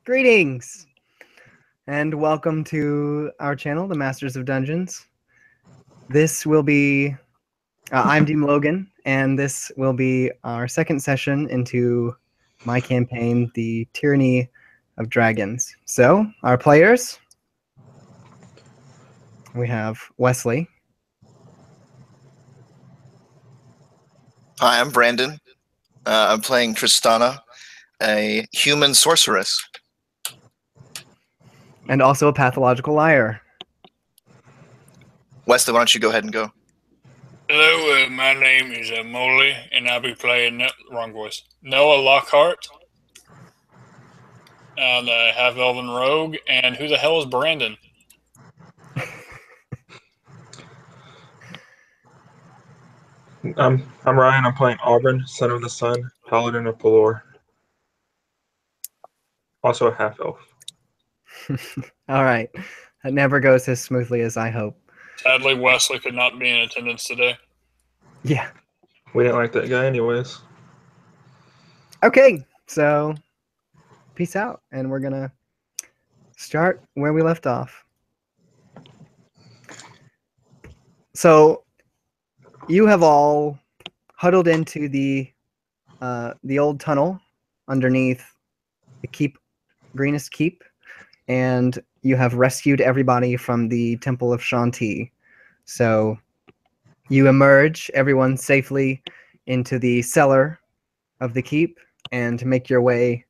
Greetings, and welcome to our channel, the Masters of Dungeons. This will be, I'm Dean Logan, and this will be our second session into my campaign, the Tyranny of Dragons. So, our players, we have Wesley. Hi, I'm Brandon. I'm playing Tristana, a human sorceress. And also a pathological liar. Wesley, why don't you go ahead and go? Hello, my name is Molly, and I'll be playing wrong voice. Noah Lockhart, and half elven rogue. And who the hell is Brandon? I'm Ryan. I'm playing Auburn, Son of the Sun, Paladin of Pelor. Also a half elf. All right, that never goes as smoothly as I hope. Sadly, Wesley could not be in attendance today. Yeah. We didn't like that guy anyways. Okay, so peace out, and we're gonna start where we left off. So you have all huddled into the old tunnel underneath the keep, Greenest keep, and you have rescued everybody from the Temple of Chauntea. So you emerge, everyone safely, into the cellar of the keep and make your way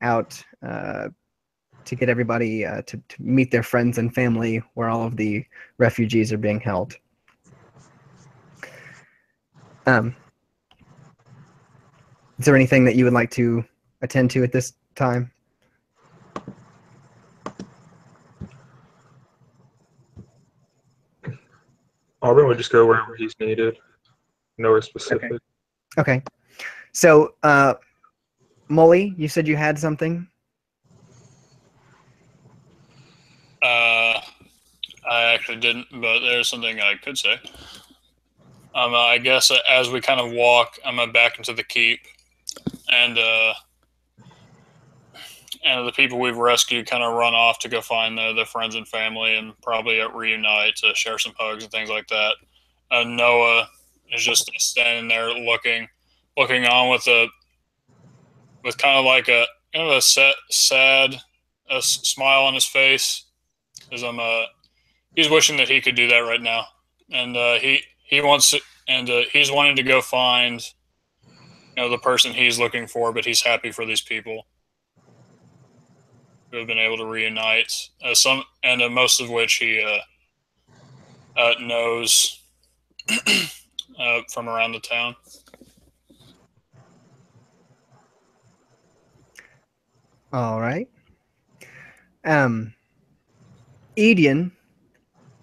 out to get everybody to meet their friends and family where all of the refugees are being held. Is there anything that you would like to attend to at this time? Auburn would just go wherever he's needed. Nowhere specific. Okay. So, Molly, you said you had something? I actually didn't, but there's something I could say. I guess as we kind of walk, I'm back into the keep, and the people we've rescued kind of run off to go find their friends and family, and probably reunite to share some hugs and things like that. Noah is just standing there looking on with kind of like a sad smile on his face, as he's wishing that he could do that right now, and he wants to, and he's wanting to go find the person he's looking for, but he's happy for these people who have been able to reunite, most of which he knows from around the town. All right. Edian,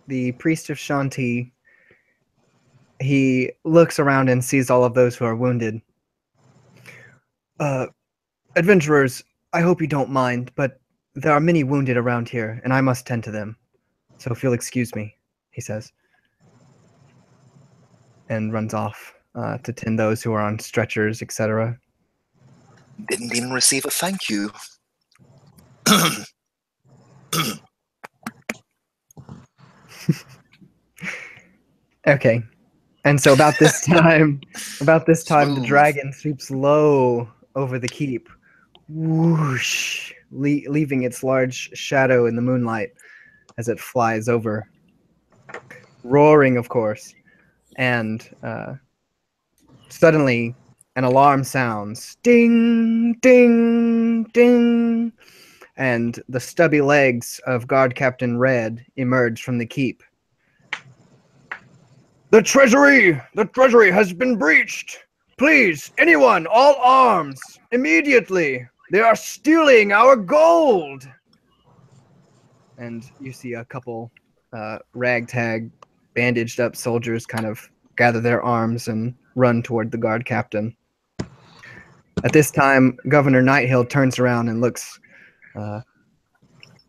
the priest of Chauntea, he looks around and sees all of those who are wounded. Adventurers, I hope you don't mind, but there are many wounded around here, and I must tend to them. So if you'll excuse me, he says. And runs off to tend those who are on stretchers, etc. Didn't even receive a thank you. Okay. And so about this time, the Smooth. dragon sweeps low over the keep, whoosh, leaving its large shadow in the moonlight as it flies over, roaring, of course. And suddenly, an alarm sounds, ding, ding, ding, and the stubby legs of Guard Captain Red emerge from the keep. The treasury has been breached. Please, anyone, all arms, immediately. They are stealing our gold. And you see a couple ragtag, bandaged up soldiers kind of gather their arms and run toward the guard captain. At this time, Governor Nighthill turns around and looks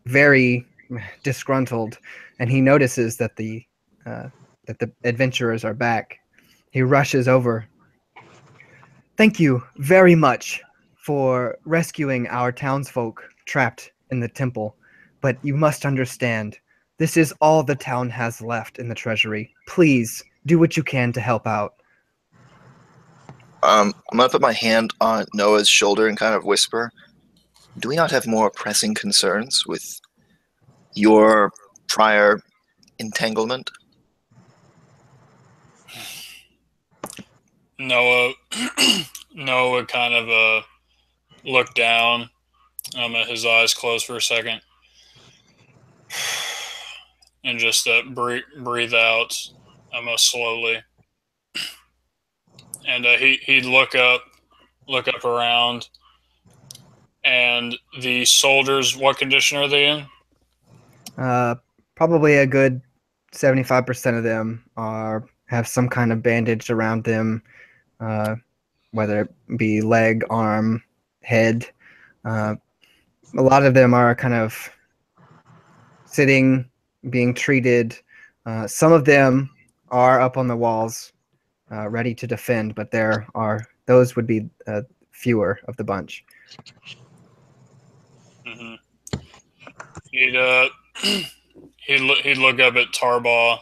very disgruntled, and he notices that the adventurers are back. He rushes over. Thank you very much for rescuing our townsfolk trapped in the temple, but you must understand, this is all the town has left in the treasury. Please, do what you can to help out. I'm gonna put my hand on Noah's shoulder and kind of whisper, do we not have more pressing concerns with your prior entanglement? Noah Noah kind of look down. His eyes closed for a second, and just breathe out slowly. And he'd look up around, and the soldiers, what condition are they in? Probably a good 75% of them have some kind of bandage around them, whether it be leg, arm, head. A lot of them are kind of sitting, being treated. Some of them are up on the walls, ready to defend, but those would be fewer of the bunch. Mm-hmm. He'd look up at Tarbaugh,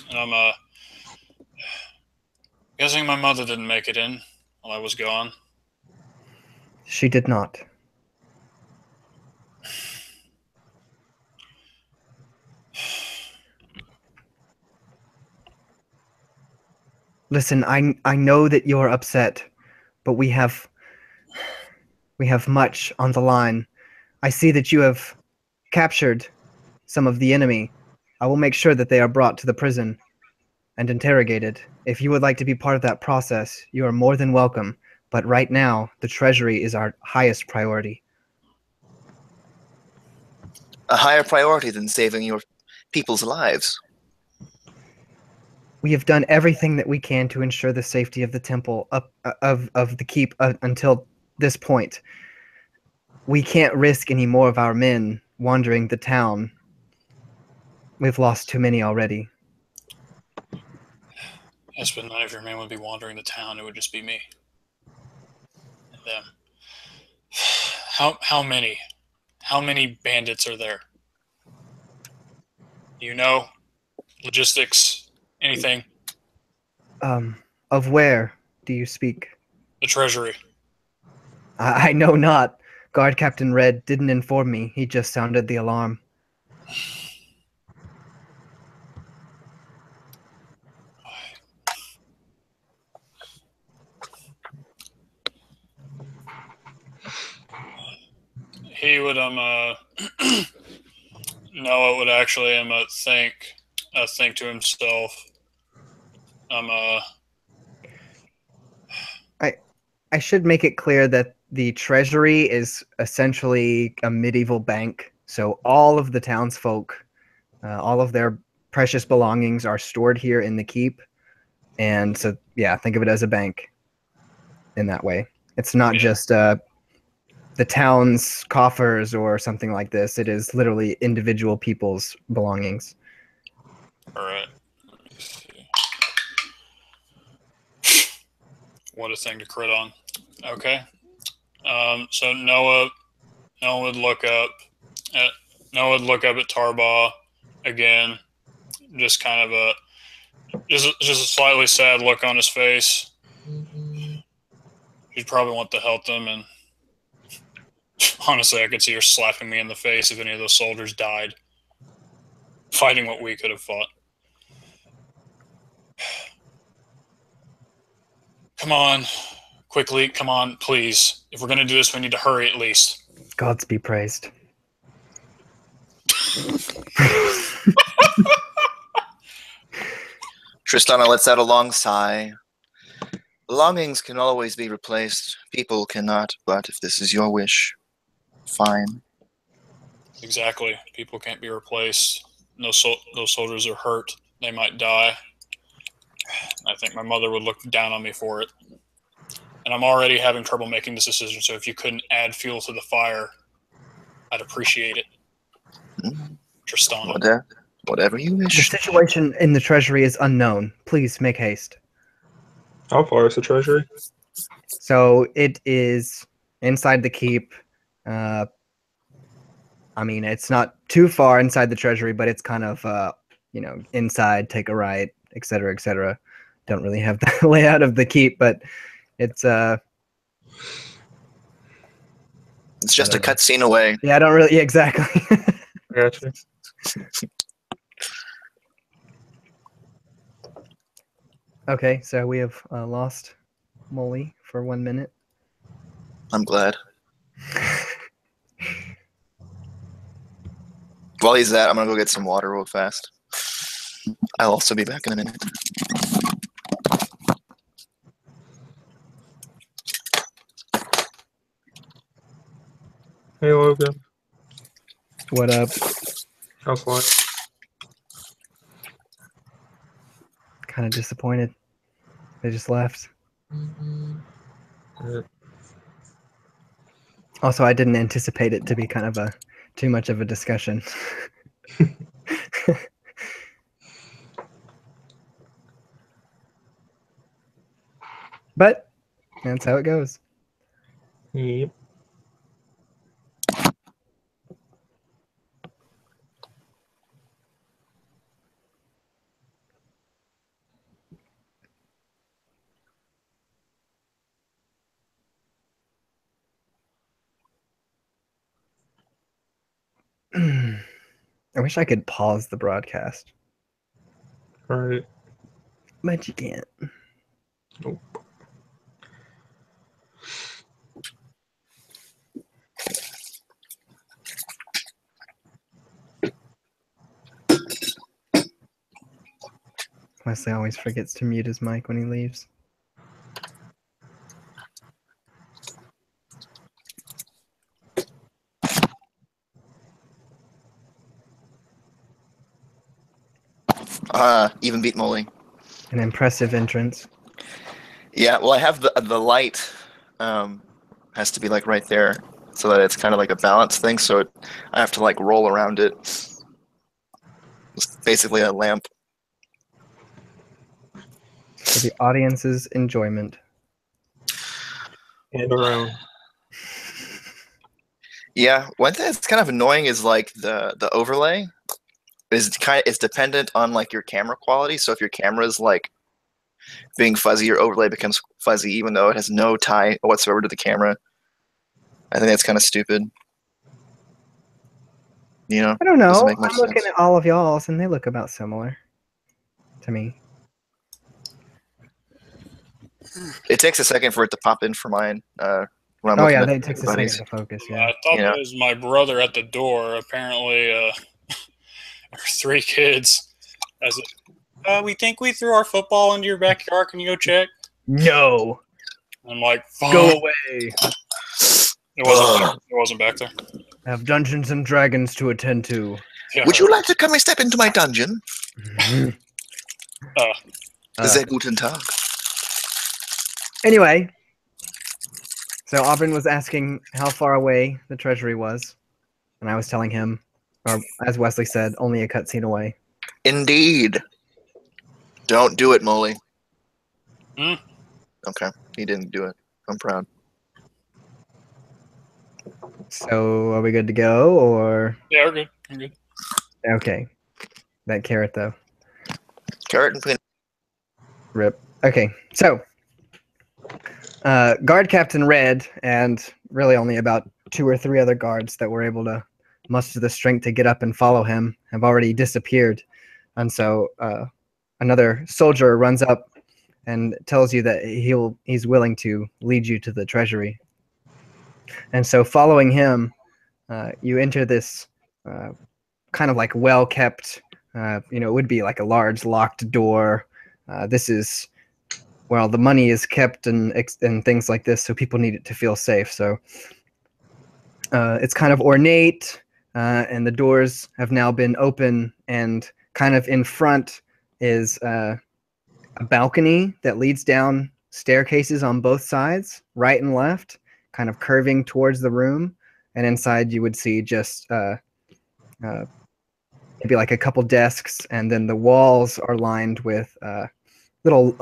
and I'm guessing my mother didn't make it in while I was gone. She did not. Listen, I know that you're upset, but we have much on the line. I see that you have captured some of the enemy. I will make sure that they are brought to the prison and interrogated. If you would like to be part of that process, you are more than welcome. But right now, the treasury is our highest priority. A higher priority than saving your people's lives. We have done everything that we can to ensure the safety of the temple, of the keep until this point. We can't risk any more of our men wandering the town. We've lost too many already. Yes, but none of your men would be wandering the town. It would just be me and them. How many? How many bandits are there? You know? Logistics? Anything? Of where do you speak? The treasury. I know not. Guard Captain Red didn't inform me. He just sounded the alarm. He would Noah would actually think to himself. I should make it clear that the treasury is essentially a medieval bank. So all of the townsfolk, all of their precious belongings are stored here in the keep. And so, yeah, think of it as a bank in that way. It's not just the town's coffers or something like this. It is literally individual people's belongings. All right. Let me see. What a thing to crit on. Okay. So Noah would look up at Tarbaugh again, just kind of just a slightly sad look on his face. He'd probably want to help them, and honestly, I could see her slapping me in the face if any of those soldiers died fighting what we could have fought. Come on, quickly, come on, please. If we're going to do this, we need to hurry at least. Gods be praised. Tristana lets out a long sigh. Belongings can always be replaced. People cannot, but if this is your wish, fine. Exactly. People can't be replaced. Those soldiers are hurt. They might die. I think my mother would look down on me for it. And I'm already having trouble making this decision, so if you couldn't add fuel to the fire, I'd appreciate it. Tristana. Whatever you wish. The situation in the treasury is unknown. Please make haste. How far is the treasury? So it is inside the keep. I mean, it's not too far inside the treasury, but it's kind of, you know, inside, take a right, etc., etc. Don't really have the layout of the keep, but it's It's just a I don't know. cutscene away. Yeah, I don't really. Yeah, exactly. Gotcha. Okay, so we have lost Molly for 1 minute. I'm glad. While he's at, I'm gonna go get some water real fast. I'll also be back in a minute. Hey, Logan. What up? How's life? Kind of disappointed. They just left. Yeah. Also, I didn't anticipate it to be kind of a too much of a discussion. But that's how it goes. Yep. I wish I could pause the broadcast, Right. but you can't. Nope. Wesley always forgets to mute his mic when he leaves. Even beat Molly. An impressive entrance. Yeah, well, I have the light has to be like right there, so that it's kind of like a balance thing. So I have to like roll around it. It's basically a lamp. For the audience's enjoyment. And around. Yeah, one thing that's kind of annoying is like the overlay is dependent on like your camera quality. So if your camera is like being fuzzy, your overlay becomes fuzzy, even though it has no tie whatsoever to the camera. I think that's kind of stupid. You know, I don't doesn't know. make much I'm looking sense. at all of y'all's, and they look about similar to me. It takes a second for it to pop in for mine. When I'm Oh looking yeah, at that takes a second everybody's. to focus. I Yeah. thought Yeah. that was my brother at the door. Apparently, there were 3 kids. I said, we think we threw our football into your backyard. Can you go check? No. I'm like, Go "Fuck." away. It wasn't back there. I have Dungeons and Dragons to attend to. Yeah, Would you like to come and step into my dungeon? Sehr guten Tag. Anyway, so Auburn was asking how far away the treasury was, and I was telling him, or as Wesley said, only a cutscene away. Indeed. Don't do it, Molly. Hmm? Okay, he didn't do it. I'm proud. So are we good to go, or Yeah, we're good. I'm good. okay? That carrot though. Carrot and peanut. Rip. Okay, so guard captain Red and really only about 2 or 3 other guards that were able to muster the strength to get up and follow him have already disappeared, and so another soldier runs up and tells you that he's willing to lead you to the treasury. And so following him, you enter this kind of like well-kept, it would be like a large locked door. This is, well, the money is kept and things like this, so people need it to feel safe. So it's kind of ornate, and the doors have now been open, and kind of in front is a balcony that leads down staircases on both sides, right and left, kind of curving towards the room. And inside you would see just maybe like a couple desks, and then the walls are lined with little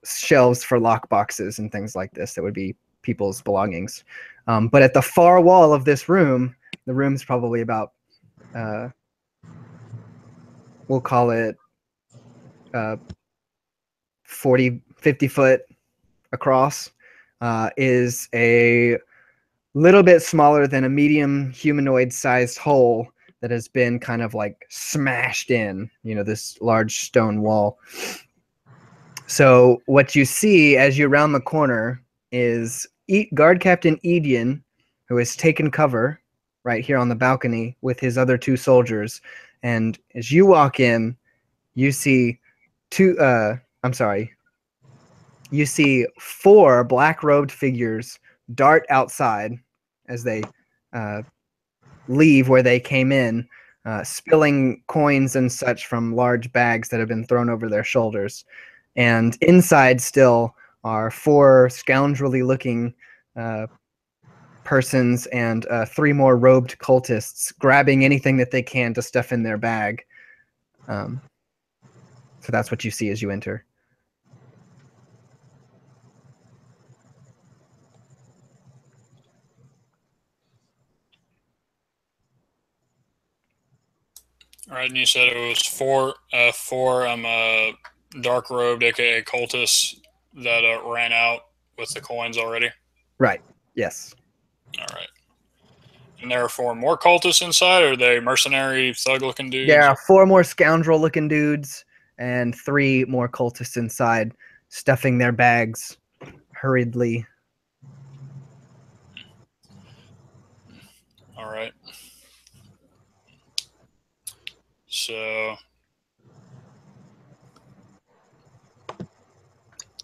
shelves for lock boxes and things like this that would be people's belongings. But at the far wall of this room, the room's probably about we'll call it 40, 50 foot across, is a little bit smaller than a medium humanoid sized hole that has been kind of like smashed in, this large stone wall. So what you see as you round the corner is Guard Captain Edian, who has taken cover right here on the balcony with his other 2 soldiers. And as you walk in, you see you see 4 black-robed figures dart outside as they leave where they came in, spilling coins and such from large bags that have been thrown over their shoulders. And inside still are 4 scoundrelly-looking persons and 3 more robed cultists grabbing anything that they can to stuff in their bag. So that's what you see as you enter. All right, and you said it was four dark robed, aka cultists, that ran out with the coins already. Right. Yes. All right. And there are 4 more cultists inside, or are they mercenary, thug-looking dudes? There are 4 more scoundrel-looking dudes and 3 more cultists inside, stuffing their bags hurriedly. All right. So,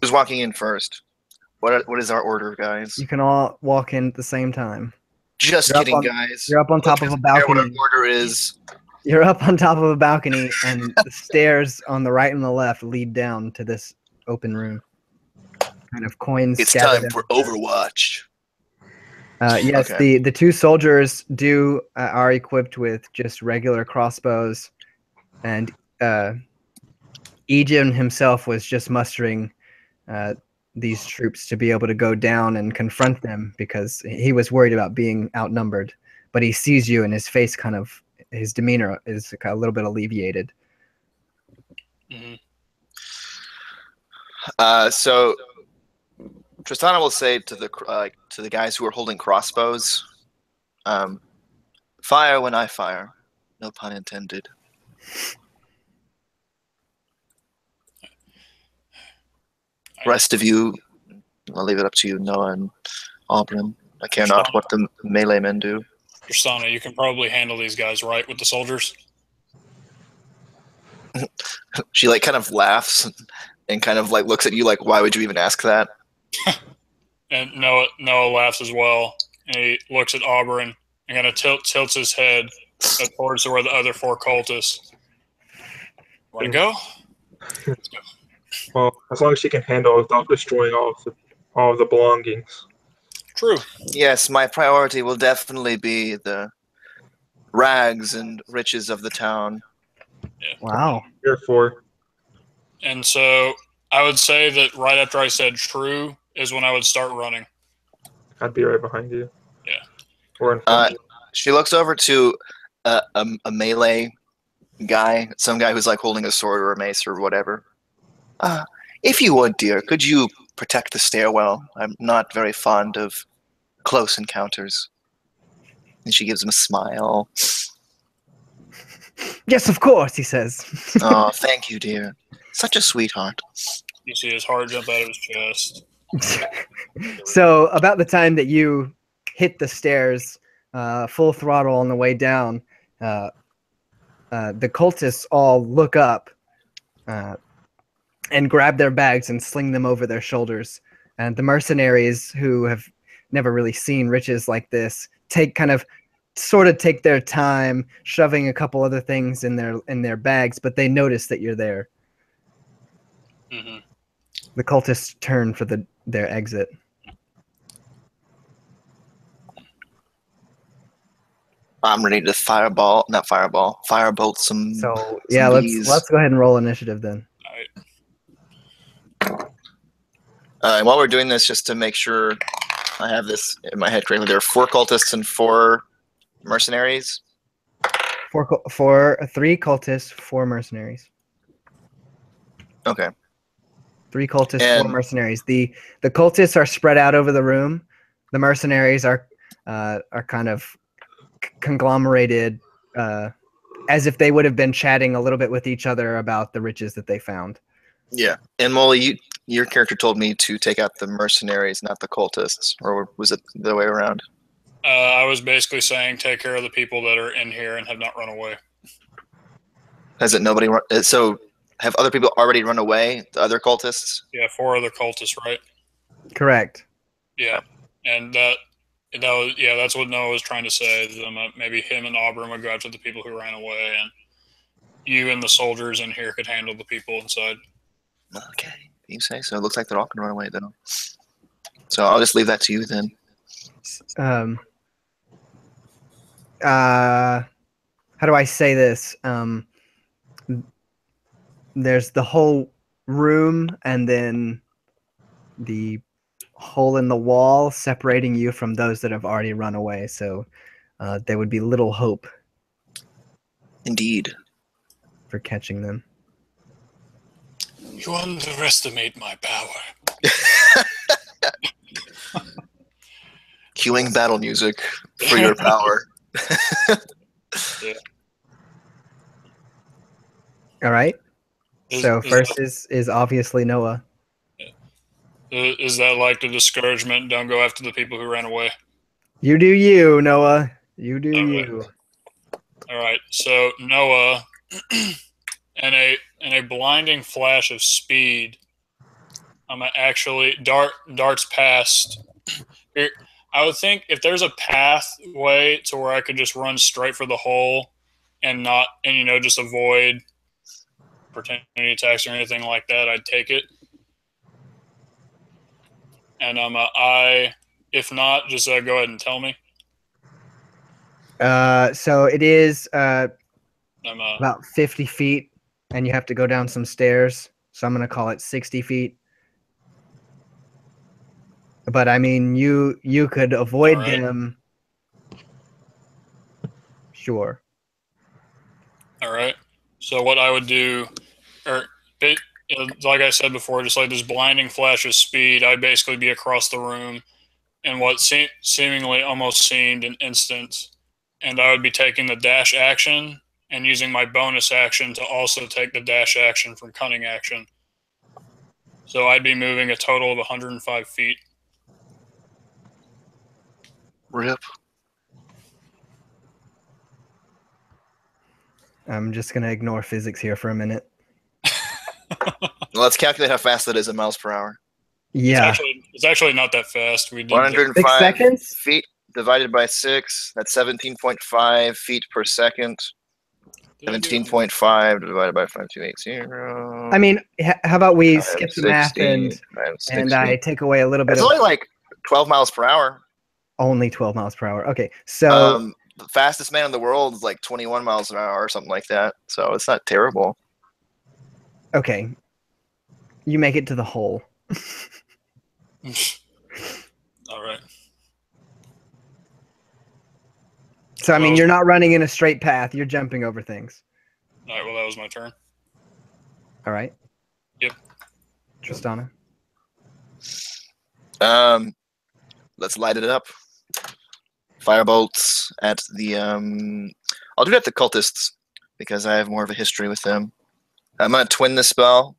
Who's walking in first? What is our order, guys? You can all walk in at the same time. Just kidding, guys. You're up on top of a balcony. What our order is. You're up on top of a balcony, and the stairs on the right and the left lead down to this open room. Kind of coins. It's time for Overwatch. Yes, Okay. the 2 soldiers are equipped with just regular crossbows, and Ejin himself was just mustering these troops to be able to go down and confront them because he was worried about being outnumbered. But he sees you, and his demeanor is a little bit alleviated. mm-hmm. So Tristana will say to the guys who are holding crossbows, "Fire when I fire." No pun intended. Rest of you, I'll leave it up to you, Noah and Aubryn. I care not what the melee men do. Tristana, you can probably handle these guys, right, with the soldiers? She kind of laughs and kind of looks at you like, why would you even ask that? And Noah laughs as well, and he looks at Aubryn and kind of tilts his head towards where the other 4 cultists. Want to go? Let's go. Well, as long as she can handle it without destroying all of the belongings. True. Yes, my priority will definitely be the rags and riches of the town. Yeah. Wow. Therefore, And so I would say that right after I said true is when I would start running. I'd be right behind you. Yeah. Or in front of you. She looks over to a melee guy, some guy who's holding a sword or a mace or whatever. If you would, dear, could you protect the stairwell? I'm not very fond of close encounters. And she gives him a smile. Yes, of course, he says. Oh, thank you, dear. Such a sweetheart. You see his heart jump out of his chest. So about the time that you hit the stairs full throttle on the way down, the cultists all look up and grab their bags and sling them over their shoulders. And the mercenaries, who have never really seen riches like this, take their time shoving a couple other things in their bags, but they notice that you're there. Mm-hmm. The cultists turn for their exit. I'm ready to firebolt some. So yeah, bees. let's go ahead and roll initiative then. And while we're doing this, just to make sure I have this in my head correctly, there are 4 cultists and 4 mercenaries. For 3 cultists, 4 mercenaries. Okay. 3 cultists, 4 And- mercenaries. The cultists are spread out over the room. The mercenaries are kind of conglomerated, as if they would have been chatting a little bit with each other about the riches that they found. Yeah. And Molly, your character told me to take out the mercenaries, not the cultists, or was it the way around? I was basically saying take care of the people that are in here and have not run away. Has it nobody run? So have other people already run away? The other cultists? Yeah, 4 other cultists, right? Correct. Yeah, and that was that's what Noah was trying to say. Is, maybe him and Auburn would go after the people who ran away, and you and the soldiers in here could handle the people inside. Okay, you say so. It looks like they're all gonna run away though. So I'll just leave that to you then. How do I say this? There's the whole room, and then the hole in the wall separating you from those that have already run away. So there would be little hope Indeed. for catching them. You underestimate my power. Cueing battle music for your power. Yeah. All right. So Is first is obviously Noah. Is that like the discouragement? Don't go after the people who ran away. You do you, Noah. You do All right. you. All right. So Noah, in a blinding flash of speed, I'm actually darts past. Here, I would think if there's a pathway to where I could just run straight for the hole and just avoid opportunity attacks or anything like that, I'd take it. And if not, just go ahead and tell me. So it is I'm about 50 feet, and you have to go down some stairs. So I'm going to call it 60 feet. But I mean, you could avoid All right. them. Sure. All right. So what I would do, like I said before, just like this blinding flash of speed, I'd basically be across the room in what seemingly almost seemed an instant, and I would be taking the dash action and using my bonus action to also take the dash action from cunning action. So I'd be moving a total of 105 feet. Rip. I'm just going to ignore physics here for a minute. Let's calculate how fast that is in miles per hour. Yeah. It's actually not that fast. We did 105 6 seconds? feet divided by 6. That's 17.5 feet per second. 17.5 divided by 5280. I mean, how about we Times skip the math 60, and I take away a little bit It's of only like 12 miles per hour. only 12 miles per hour. Okay, so The fastest man in the world is like 21 miles an hour or something like that. So it's not terrible. okay, you make it to the hole. All right. So I mean, Well- you're not running in a straight path. You're jumping over things. All right. Well, that was my turn. All right. Yep. Tristana. Let's light it up. Firebolts at the I'll do it at the cultists because I have more of a history with them. I'm gonna twin the spell.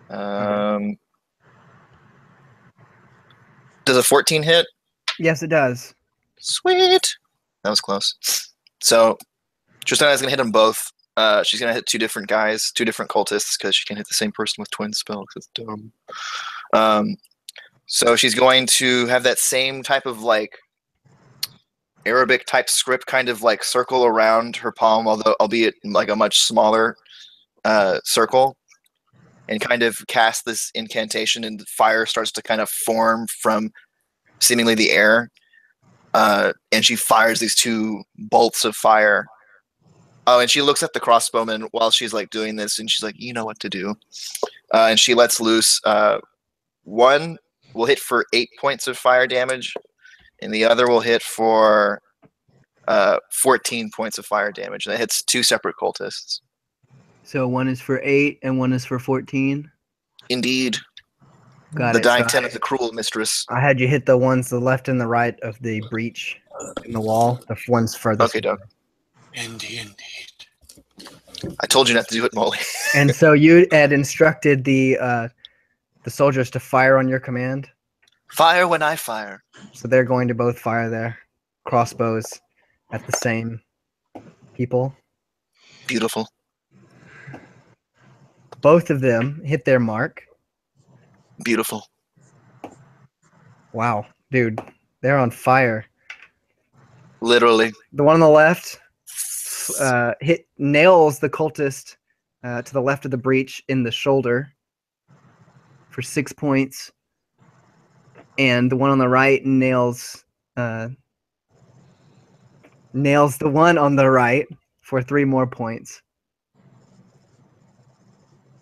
Does a 14 hit? Yes, it does. Sweet. That was close. So Tristana's gonna hit them both. She's gonna hit 2 different guys, 2 different cultists, because she can't hit the same person with twin spell because it's dumb. So she's going to have that same type of like Arabic type script kind of like circle around her palm, albeit like a much smaller circle, and kind of cast this incantation, and fire starts to kind of form from seemingly the air. And she fires these 2 bolts of fire. Oh, and she looks at the crossbowman while she's like doing this, and she's like, "You know what to do." And she lets loose. One will hit for 8 points of fire damage, and the other will hit for 14 points of fire damage, and it hits 2 separate cultists. So one is for 8 and one is for 14. Indeed. Got The it. dying So 10 is a cruel mistress. I had you hit the ones the left and the right of the breach in the wall. The ones furthest. Okay, Doug. Indeed. I told you not to do it, Molly. And so you had instructed the soldiers to fire on your command. Fire when I fire. So they're going to both fire their crossbows at the same people. Beautiful. Both of them hit their mark. Beautiful. Wow, dude, they're on fire. Literally. The one on the left nails the cultist to the left of the breach in the shoulder for 6 points, and the one on the right nails the one on the right for 3 more points,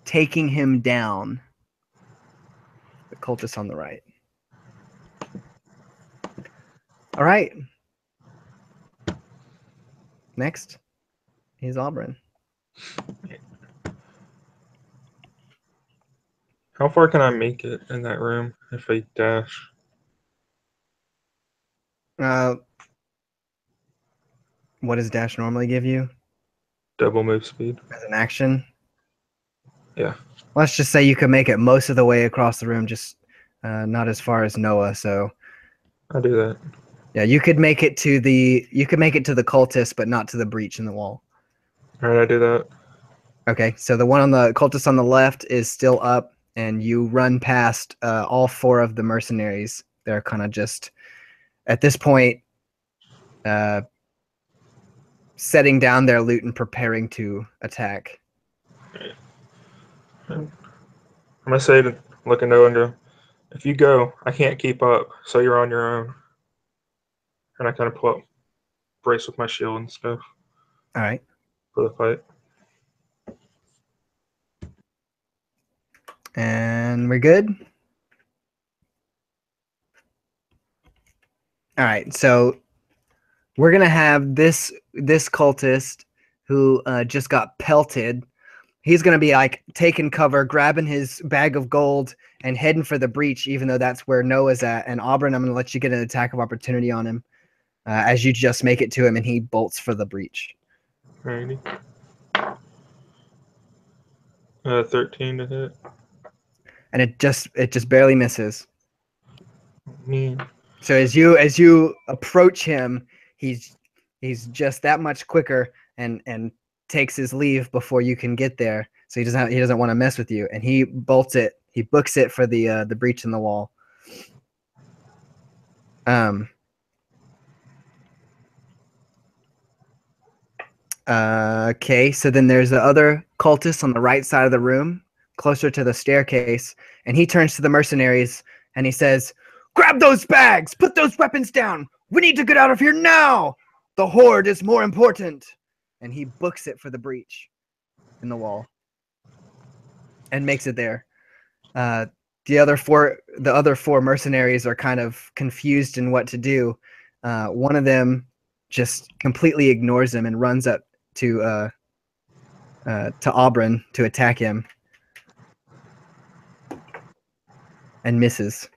taking him down. The cultist on the right. All right. Next is Auburn. How far can I make it in that room if I dash? What does dash normally give you Double move speed. as an action? Yeah. Let's just say you could make it most of the way across the room, just not as far as Noah. So I do that. yeah, you could make it to the cultist, but not to the breach in the wall. All right, I do that. Okay, so the one on the cultist on the left is still up, and you run past all 4 of the mercenaries. They're kind of just at this point setting down their loot and preparing to attack. I'm gonna say to look at Noah and go, if you go, I can't keep up, so you're on your own. And I kind of pull up, brace with my shield and stuff All right. for the fight. And we're good. All right, so we're gonna have this cultist who just got pelted. He's gonna be like taking cover, grabbing his bag of gold, and heading for the breach, even though that's where Noah's at. And Auburn, I'm gonna let you get an attack of opportunity on him as you just make it to him, and he bolts for the breach. Alrighty. 13 to hit. And it just barely misses. Man. So as you approach him, he's just that much quicker and takes his leave before you can get there. So he doesn't want to mess with you, and he bolts it. He books it for the breach in the wall. Okay, so then there's the other cultist on the right side of the room, closer to the staircase, and he turns to the mercenaries and he says, "Grab those bags! Put those weapons down! We need to get out of here now! The horde is more important!" And he books it for the breach in the wall and makes it there. The other four mercenaries are kind of confused in what to do. One of them just completely ignores him and runs up to Auburn to attack him and misses.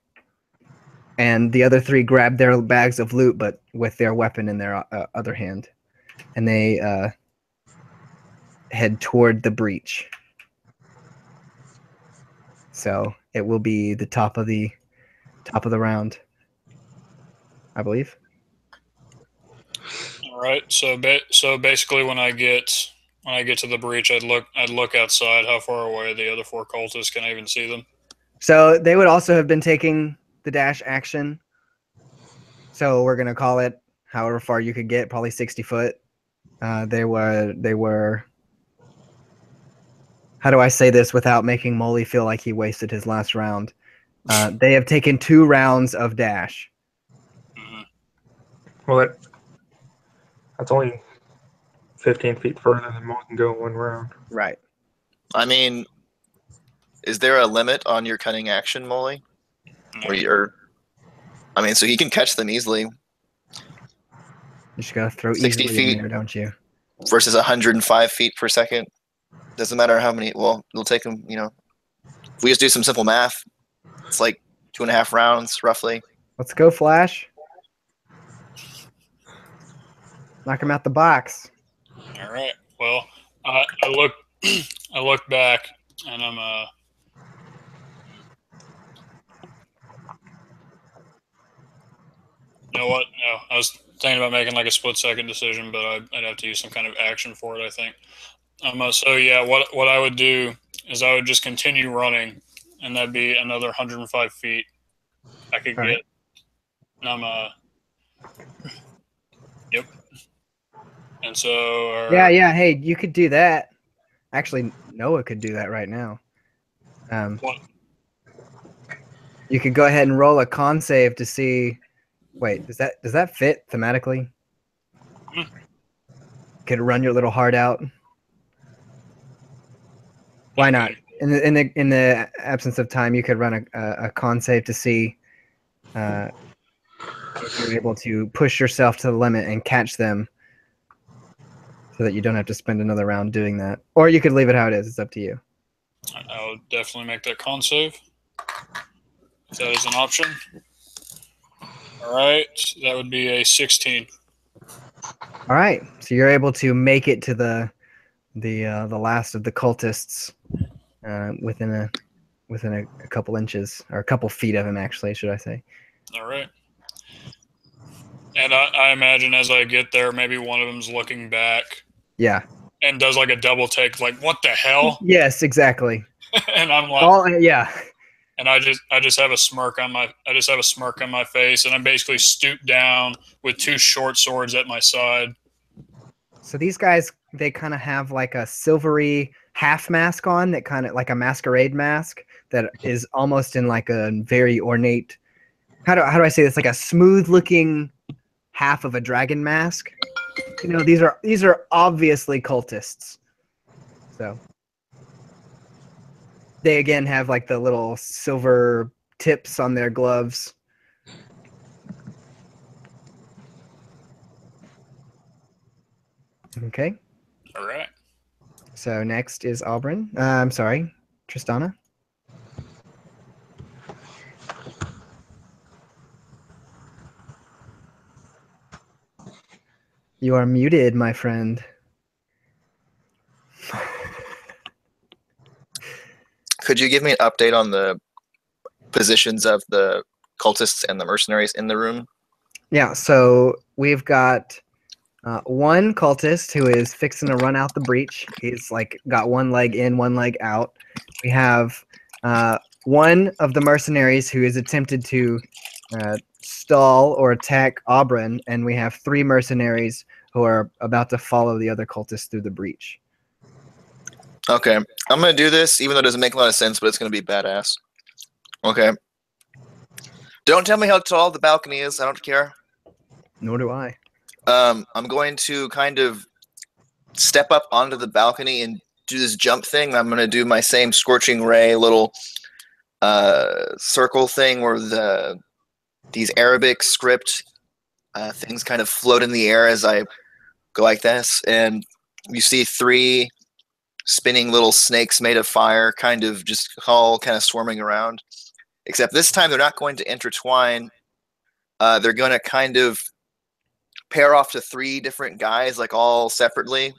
And the other 3 grab their bags of loot, but with their weapon in their other hand, and they head toward the breach. So it will be the top of the round, I believe. All right. So basically, when I get to the breach, I'd look outside. How far away are the other 4 cultists? Can I even see them? So they would also have been taking the dash action. So we're gonna call it however far you could get, probably 60 foot. They were. How do I say this without making Molly feel like he wasted his last round? They have taken 2 rounds of dash. Mm-hmm. Well, that's only 15 feet further than Mo can go in 1 round. Right. I mean, is there a limit on your cunning action, Molly? No. So he can catch them easily. You just gotta throw 60 easily feet. in there, don't you? versus 105 feet per second. Doesn't matter how many. Well, it'll take them. If we just do some simple math, it's like 2.5 rounds roughly. Let's go, Flash. Knock him out the box. All right. Well, I look I look back and I'm you know what? No, I was thinking about making like a split-second decision, but I'd have to use some kind of action for it, I think. So yeah, what I would do is I would just continue running, and that'd be another 105 feet. I could All get. right. And I'm Yep. And so. Yeah. Hey, you could do that. Actually, Noah could do that right now. What? You could go ahead and roll a con save to see. Wait, does that fit thematically? Could run your little heart out. Why not? In the absence of time, you could run a con save to see if you're able to push yourself to the limit and catch them, so that you don't have to spend another round doing that. Or you could leave it how it is. It's up to you. I'll definitely make that con save. If that is an option. All right, that would be a 16. All right, so you're able to make it to the last of the cultists within a couple inches, or a couple feet of him, actually, should I say? All right. And I imagine as I get there, maybe one of them's looking back. Yeah. And does like a double take, like what the hell? Yes, exactly. And I'm like, yeah. And I just have a smirk on my face, and I'm basically stooped down with 2 short swords at my side. So these guys, they kind of have like a silvery half mask on, that kind of like a masquerade mask that is almost in like a very ornate. How do I say this? Like a smooth looking half of a dragon mask. These are obviously cultists. So they again have like the little silver tips on their gloves. Okay. All right. So next is Auburn. I'm sorry, Tristana. You are muted, my friend. Could you give me an update on the positions of the cultists and the mercenaries in the room? Yeah, so we've got one cultist who is fixing to run out the breach. He's like got one leg in, one leg out. We have one of the mercenaries who has attempted to stall or attack Auburn, and we have 3 mercenaries who are about to follow the other cultists through the breach. Okay, I'm going to do this, even though it doesn't make a lot of sense, but it's going to be badass. Okay. Don't tell me how tall the balcony is. I don't care. Nor do I. I'm going to kind of step up onto the balcony and do this jump thing. I'm going to do my same Scorching Ray little circle thing where these Arabic script things kind of float in the air as I go like this. And you see 3 spinning little snakes made of fire kind of just all kind of swarming around. Except this time they're not going to intertwine. They're going to kind of pair off to 3 different guys, like all separately.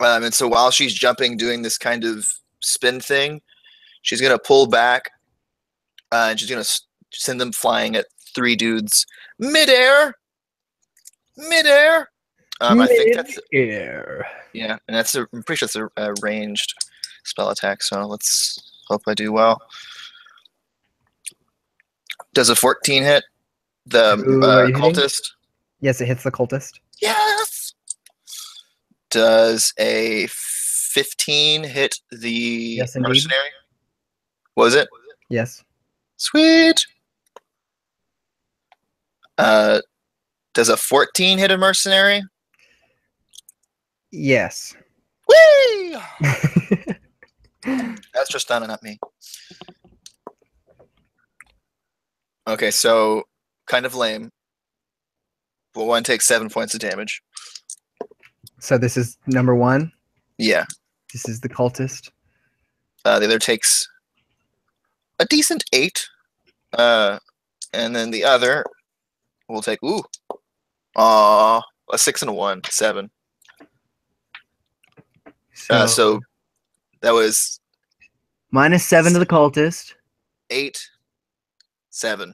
And so while she's jumping, doing this kind of spin thing, she's going to pull back and she's going to send them flying at 3 dudes midair. I think that's air. Yeah, and I'm pretty sure it's a ranged spell attack. So let's hope I do well. Does a 14 hit the cultist? Yes, it hits the cultist. Yes. Does a 15 hit the mercenary? Was it? Yes. Sweet. Does a 14 hit a mercenary? Yes. Whee! That's just done, not me. Okay, so kind of lame. Well, one takes 7 points of damage. So this is number 1. Yeah. This is the cultist. The other takes a decent 8. And then the other will take a 6 and a 1, 7. So that was -7 to the cultist. 8, 7.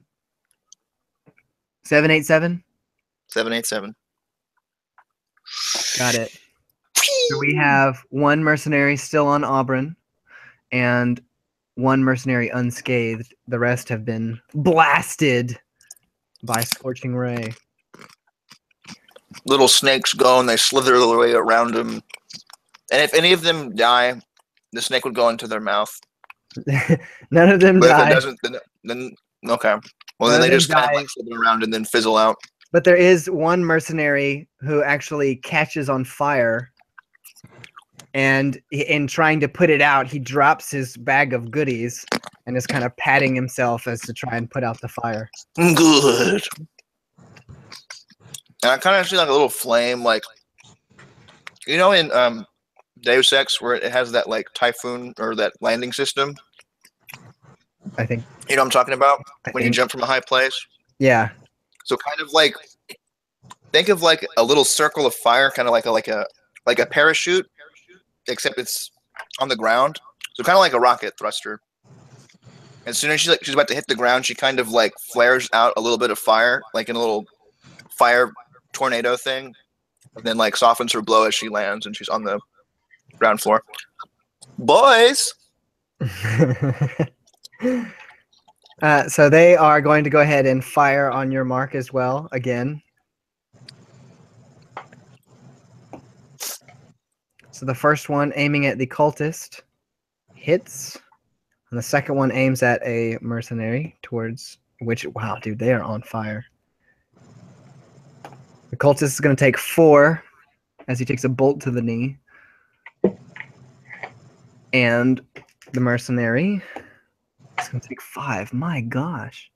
7, 8, 7. 7, 8, 7. Got it. So we have 1 mercenary still on Auburn, and 1 mercenary unscathed. The rest have been blasted by Scorching Ray. Little snakes go and they slither their way around him. And if any of them die, the snake would go into their mouth. None of them But if it die. doesn't, then okay. Well, None then of they them just kind of die. like slither around and then fizzle out. But there is 1 mercenary who actually catches on fire, and in trying to put it out, he drops his bag of goodies and is kind of patting himself as to try and put out the fire. Good. And I kind of see like a little flame, like in Deus Ex where it has that like typhoon or that landing system. I think. You know what I'm talking about? When you jump from a high place. Yeah. So kind of like think of like a little circle of fire, kind of like a parachute, except it's on the ground. So kind of like a rocket thruster. As soon as she's about to hit the ground, she kind of like flares out a little bit of fire, like in a little fire tornado thing, and then like softens her blow as she lands and she's on the ground floor. Boys! So they are going to go ahead and fire on your mark as well, again. So the first one aiming at the cultist hits, and the second one aims at a mercenary towards which, wow, dude, they are on fire. The cultist is going to take 4 as he takes a bolt to the knee. And the mercenary is going to take 5. My gosh.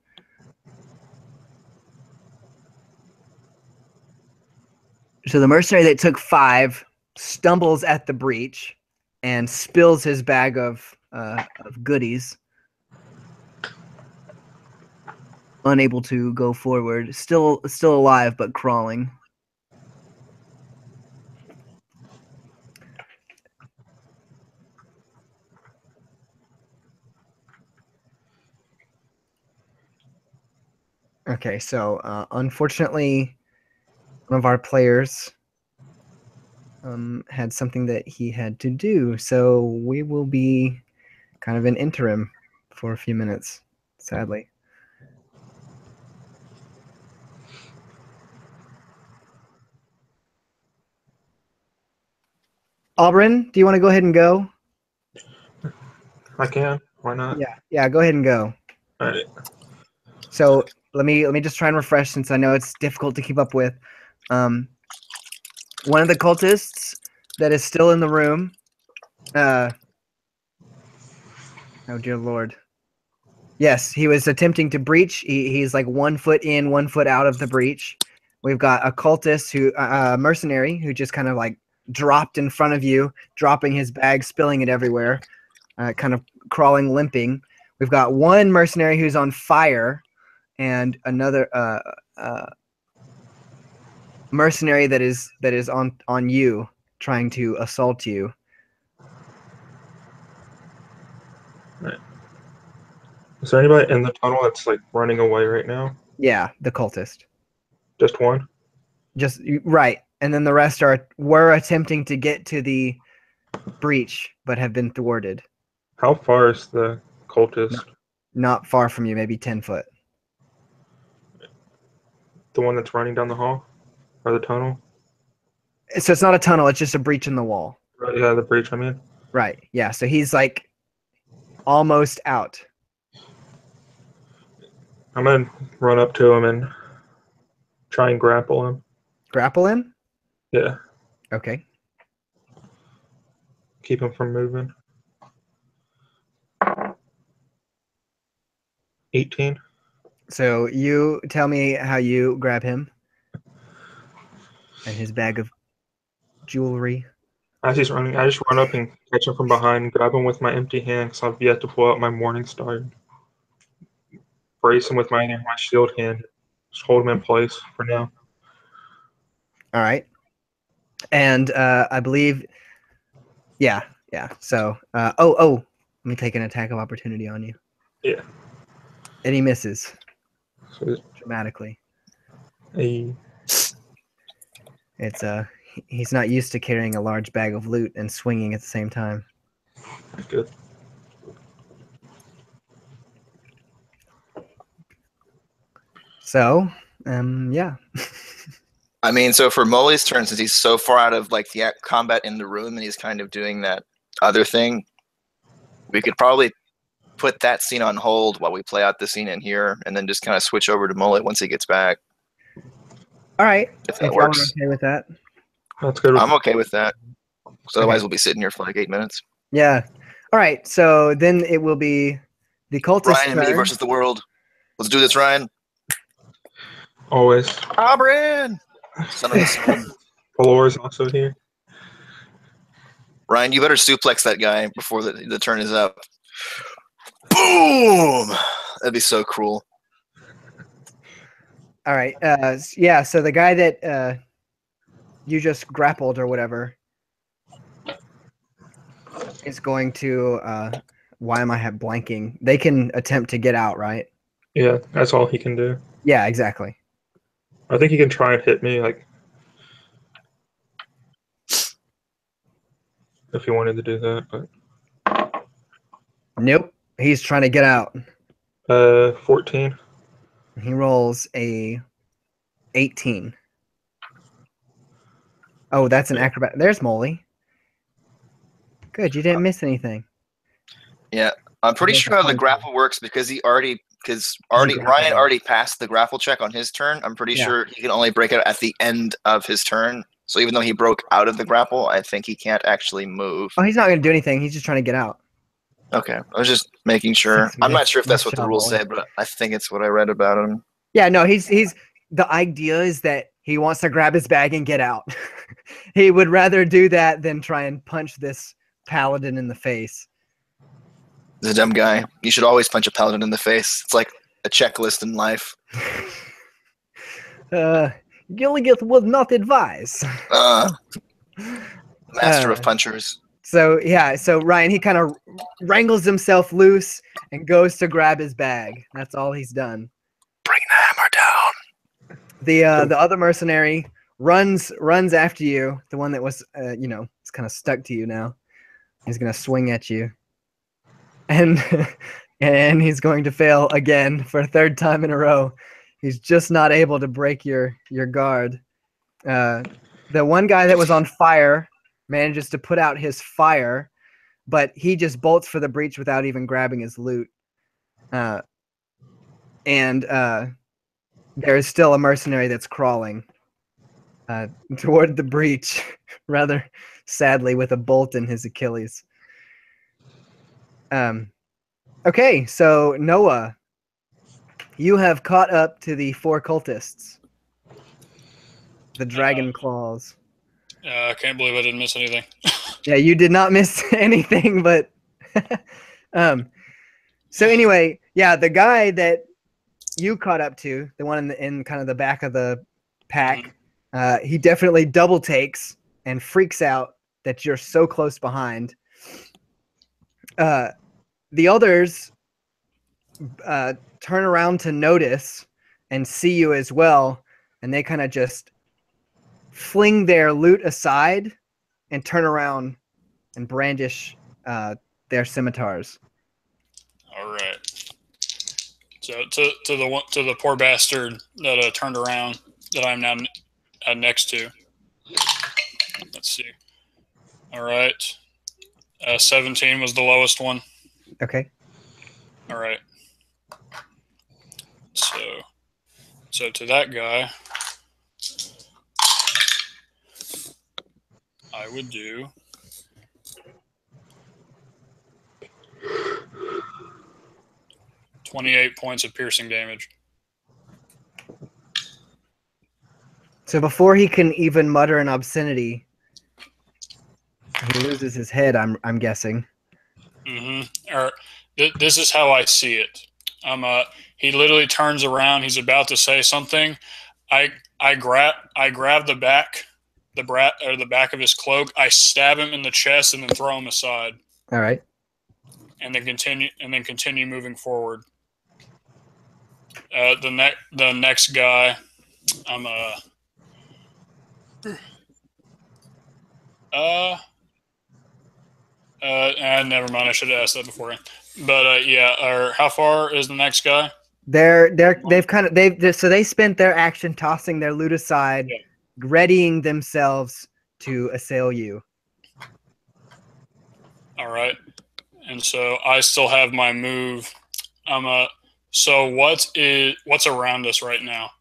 So the mercenary that took 5 stumbles at the breach and spills his bag of goodies. Unable to go forward. Still alive, but crawling. Okay, so unfortunately, one of our players had something that he had to do, so we will be kind of an interim for a few minutes, sadly. Auburn, do you want to go ahead and go? I can. Why not? Yeah, go ahead and go. All right. So let me just try and refresh, since I know it's difficult to keep up with. One of the cultists that is still in the room. Oh dear Lord. Yes, he was attempting to breach. He's like 1 foot in, 1 foot out of the breach. We've got a cultist who, mercenary, who just kind of like dropped in front of you, dropping his bag, spilling it everywhere, kind of crawling, limping. We've got 1 mercenary who's on fire, and another mercenary that is on you, trying to assault you. Right. Is there anybody in the tunnel that's like running away right now? Yeah, the cultist. Just one? Just right, and then the rest were attempting to get to the breach, but have been thwarted. How far is the cultist? Not far from you, maybe 10 foot. The one that's running down the hall? Or the tunnel? So it's not a tunnel, it's just a breach in the wall. Right, yeah, the breach, I mean. Right, yeah, so he's like almost out. I'm going to run up to him and try and grapple him. Grapple him? Yeah. Okay. Keep him from moving. 18. So you tell me how you grab him. and his bag of jewelry. As he's running, I just run up and catch him from behind, grab him with my empty hand because I've yet to pull out my morning star. Brace him with my shield hand. Just hold him in place for now. All right. And I believe, yeah. So, let me take an attack of opportunity on you. Yeah. And he misses So, dramatically. hey. It's he's not used to carrying a large bag of loot and swinging at the same time. Good. So, yeah. I mean, so for Molly's turn, since he's so far out of like the combat in the room and he's kind of doing that other thing, we could probably put that scene on hold while we play out the scene in here, and then just kind of switch over to Molly once he gets back. All right. If that y'all works. are okay with that. That's good. I'm okay with that. So otherwise, Okay. we'll be sitting here for like 8 minutes. Yeah. All right. So then it will be the cultist Ryan and me turn. versus the world. Let's do this, Ryan. Always. Aubryn! Son of the sun. Valor is also here. Ryan, you better suplex that guy before the turn is up. Boom! That'd be so cruel. All right. Yeah. So the guy that you just grappled or whatever is going to. Why am I blanking? They can attempt to get out, right? Yeah, that's all he can do. Yeah. Exactly. I think he can try and hit me, like, if he wanted to do that, but Nope. He's trying to get out. 14. He rolls a 18. Oh, that's an acrobat. There's Molly. Good. You didn't miss anything. Yeah, I'm pretty There's sure a how the point. grapple works because Ryan grappled. already passed the grapple check on his turn. I'm pretty Yeah. sure he can only break it at the end of his turn. So even though he broke out of the grapple, I think he can't actually move. Oh, he's not going to do anything. He's just trying to get out. Okay, I was just making sure. I'm not sure if that's Nice what the job, rules Molly. say, but I think it's what I read about him. Yeah, no, he's the idea is that he wants to grab his bag and get out. He would rather do that than try and punch this paladin in the face. He's a dumb guy. You should always punch a paladin in the face. It's like a checklist in life. Gilligith would not advise. Master of punchers. So yeah, so Ryan, he kind of wrangles himself loose and goes to grab his bag. That's all he's done. Bring the hammer down. The other mercenary runs after you. The one that was it's kind of stuck to you now. He's gonna swing at you, and and he's going to fail again for a third time in a row. He's just not able to break your guard. The one guy that was on fire manages to put out his fire, but he just bolts for the breach without even grabbing his loot. And there is still a mercenary that's crawling toward the breach, rather sadly, with a bolt in his Achilles. Okay, so Noah, you have caught up to the 4 cultists. The dragon claws. I can't believe I didn't miss anything. Yeah, you did not miss anything, but so anyway, yeah, the guy that you caught up to, the one in kind of the back of the pack, he definitely double takes and freaks out that you're so close behind. The others turn around to notice and see you as well, and they kind of just fling their loot aside and turn around and brandish their scimitars. All right. So to the poor bastard that turned around that I'm now next to. Let's see. All right. 17 was the lowest one. Okay. All right. So to that guy, I would do 28 points of piercing damage. So before he can even mutter an obscenity, he loses his head. I'm guessing. Or this is how I see it. He literally turns around. He's about to say something. I grab the back of his cloak. I stab him in the chest and then throw him aside. All right. And then continue moving forward. The next guy, I'm never mind. I should have asked that beforehand. But yeah, or how far is the next guy? They spent their action tossing their loot aside, Yeah. readying themselves to assail you. All right, and so I still have my move. So what's around us right now?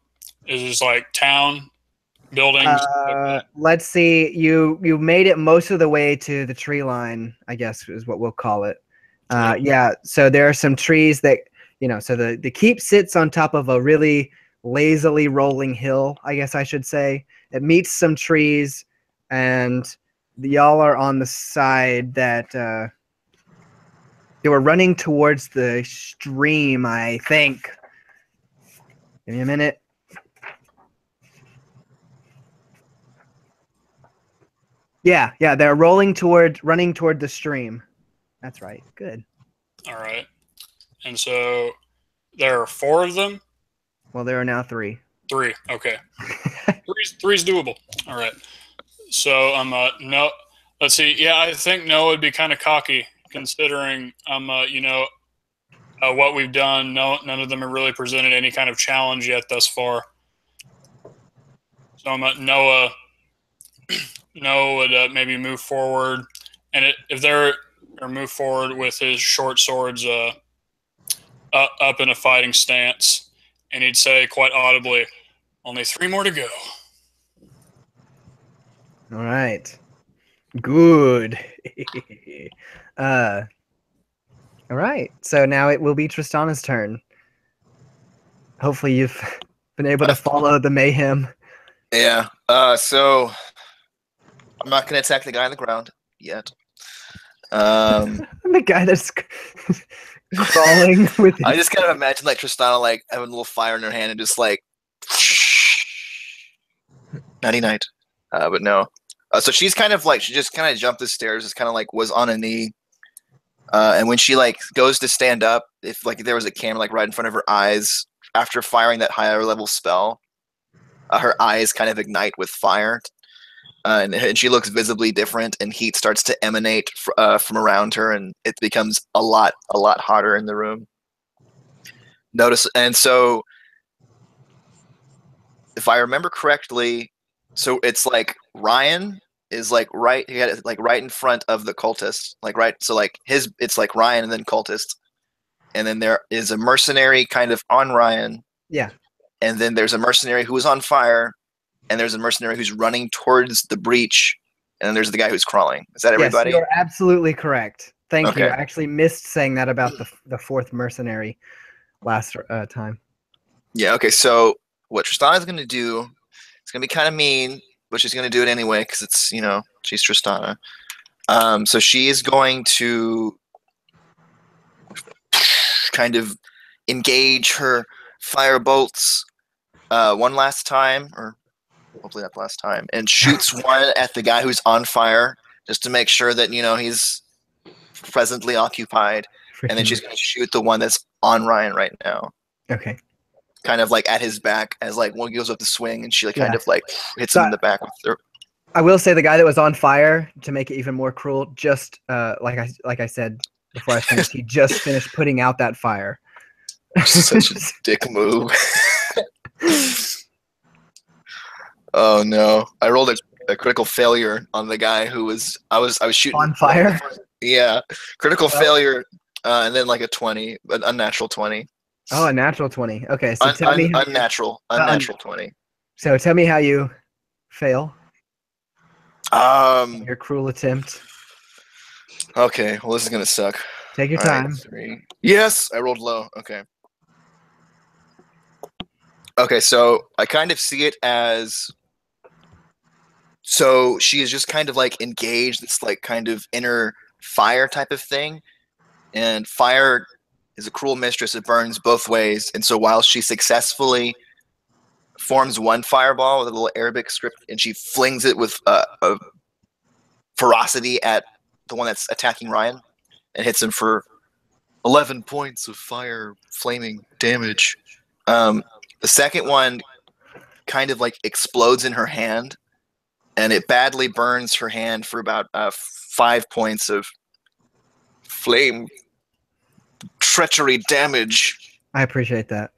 Is this like town buildings? Let's see. You made it most of the way to the tree line, I guess is what we'll call it. Yeah. So there are some trees that So the keep sits on top of a really lazily rolling hill, I guess I should say. It meets some trees, and y'all are on the side that they were running towards the stream, I think. Give me a minute. Yeah, they're running toward the stream. That's right. Good. All right, and so there are 4 of them. Well, there are now 3. 3. Okay. Three's doable. All right. So no. Let's see. Yeah, I think Noah would be kind of cocky considering what we've done. No, none of them have really presented any kind of challenge yet thus far. So Noah would maybe move forward, and move forward with his short swords up in a fighting stance, and he'd say quite audibly, "Only 3 more to go." All right. Good. All right. So now it will be Tristana's turn. Hopefully you've been able to follow the mayhem. Yeah. So I'm not going to attack the guy on the ground yet. The guy that's crawling with. I just kind of imagine like Tristana like having a little fire in her hand and just like nighty night. But no. So she's kind of like she just kind of jumped the stairs. Just kind of like was on a knee. And when she like goes to stand up, if like there was a camera like right in front of her eyes after firing that higher level spell, her eyes kind of ignite with fire. And she looks visibly different, and heat starts to emanate from around her, and it becomes a lot hotter in the room. And so, if I remember correctly, so it's like Ryan is like right, he had it like right in front of the cultist, like right. So like it's like Ryan and then cultist, and then there is a mercenary kind of on Ryan. Yeah. And then there's a mercenary who is on fire. And there's a mercenary who's running towards the breach, and then there's the guy who's crawling. Is that everybody? Yes, you're absolutely correct. Thank you. Okay. I actually missed saying that about the 4th mercenary last time. Yeah, okay, so what Tristana's going to do, it's going to be kind of mean, but she's going to do it anyway because it's, she's Tristana. So she is going to kind of engage her fire bolts one last time, or hopefully not the last time, and shoots one at the guy who's on fire just to make sure that, he's presently occupied. And then she's going to shoot the one that's on Ryan right now. Okay. Kind of like at his back as like one goes up the swing, and she like kind of like hits him in the back with her. I will say the guy that was on fire, to make it even more cruel, just like I said before I finished, he just finished putting out that fire. Such a dick move. Oh no! I rolled a critical failure on the guy who was I was shooting on fire. Yeah, critical failure, and then like a 20, an unnatural 20. Oh, a natural 20. Okay, so tell me unnatural 20. So tell me how you fail. Your cruel attempt. Okay, well this is gonna suck. Take your time. 3. Yes, I rolled low. Okay. Okay, so I kind of see it as So she is just kind of like engaged this like kind of inner fire type of thing. And fire is a cruel mistress. It burns both ways. And so while she successfully forms one fireball with a little Arabic script and she flings it with a ferocity at the one that's attacking Ryan and hits him for 11 points of fire flaming damage. The second one kind of like explodes in her hand and it badly burns her hand for about 5 points of flame treachery damage. I appreciate that.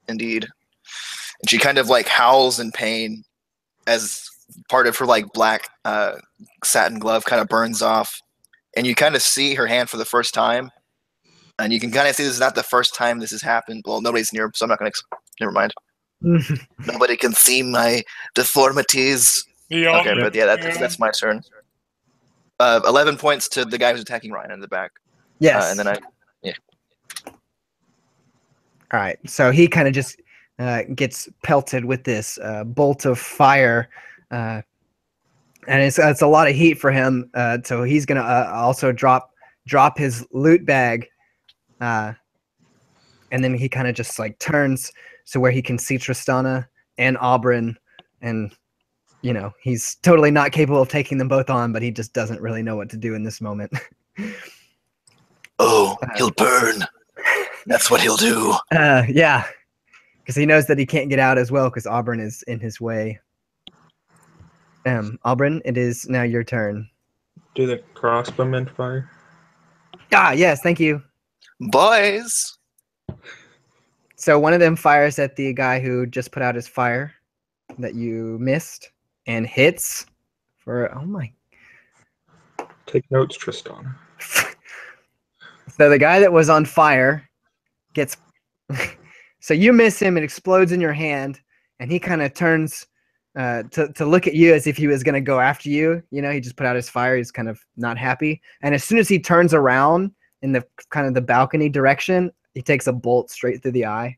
Indeed. And she kind of like howls in pain as part of her like black satin glove kind of burns off. And you kind of see her hand for the first time. And you can kind of see this is not the first time this has happened. Well, nobody's near, so I'm not going to... Never mind. Nobody can see my deformities. Yeah. Okay, but yeah, that's my turn. 11 points to the guy who's attacking Ryan in the back. Yes. And then All right. So he kind of just gets pelted with this bolt of fire, and it's a lot of heat for him. So he's gonna also drop his loot bag, and then he kind of just like turns so where he can see Tristana and Auburn, and you know he's totally not capable of taking them both on, but he just doesn't really know what to do in this moment. Oh, he'll burn. That's what he'll do. Yeah, because he knows that he can't get out as well because Auburn is in his way. Auburn, it is now your turn. Do the crossbowmen fire? Ah, yes, thank you. Boys! So one of them fires at the guy who just put out his fire that you missed and hits for, oh my. Take notes, Tristan. So the guy that was on fire gets, so you miss him, it explodes in your hand, and he kind of turns to look at you as if he was going to go after you. You know, he just put out his fire, he's kind of not happy. And as soon as he turns around in the kind of the balcony direction, he takes a bolt straight through the eye.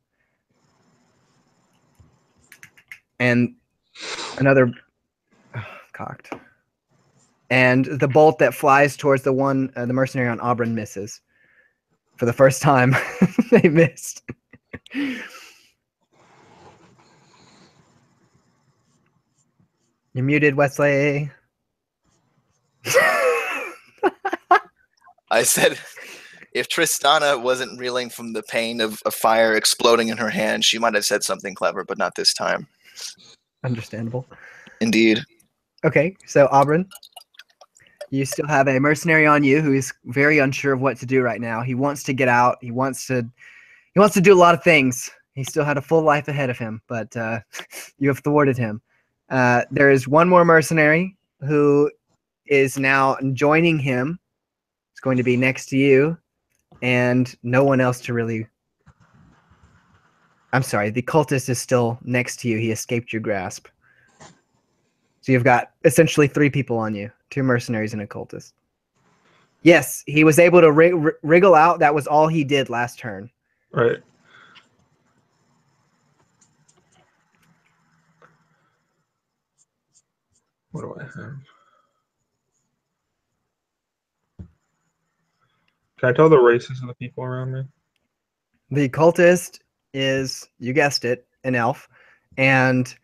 And another cocked. And the bolt that flies towards the one, the mercenary on Auburn misses. For the first time, they missed. You're muted, Wesley. I said, if Tristana wasn't reeling from the pain of a fire exploding in her hand, she might have said something clever, but not this time. Understandable. Indeed. Okay, so Auburn, you still have a mercenary on you who is very unsure of what to do right now. He wants to get out. He wants to do a lot of things. He still had a full life ahead of him, but you have thwarted him. There is one more mercenary who is now joining him. It's going to be next to you, and no one else to really... I'm sorry, the cultist is still next to you. He escaped your grasp. So you've got essentially 3 people on you, 2 mercenaries and a cultist. Yes, he was able to wriggle out. That was all he did last turn. Right. What do I have? Can I tell the races of the people around me? The cultist is, you guessed it, an elf, and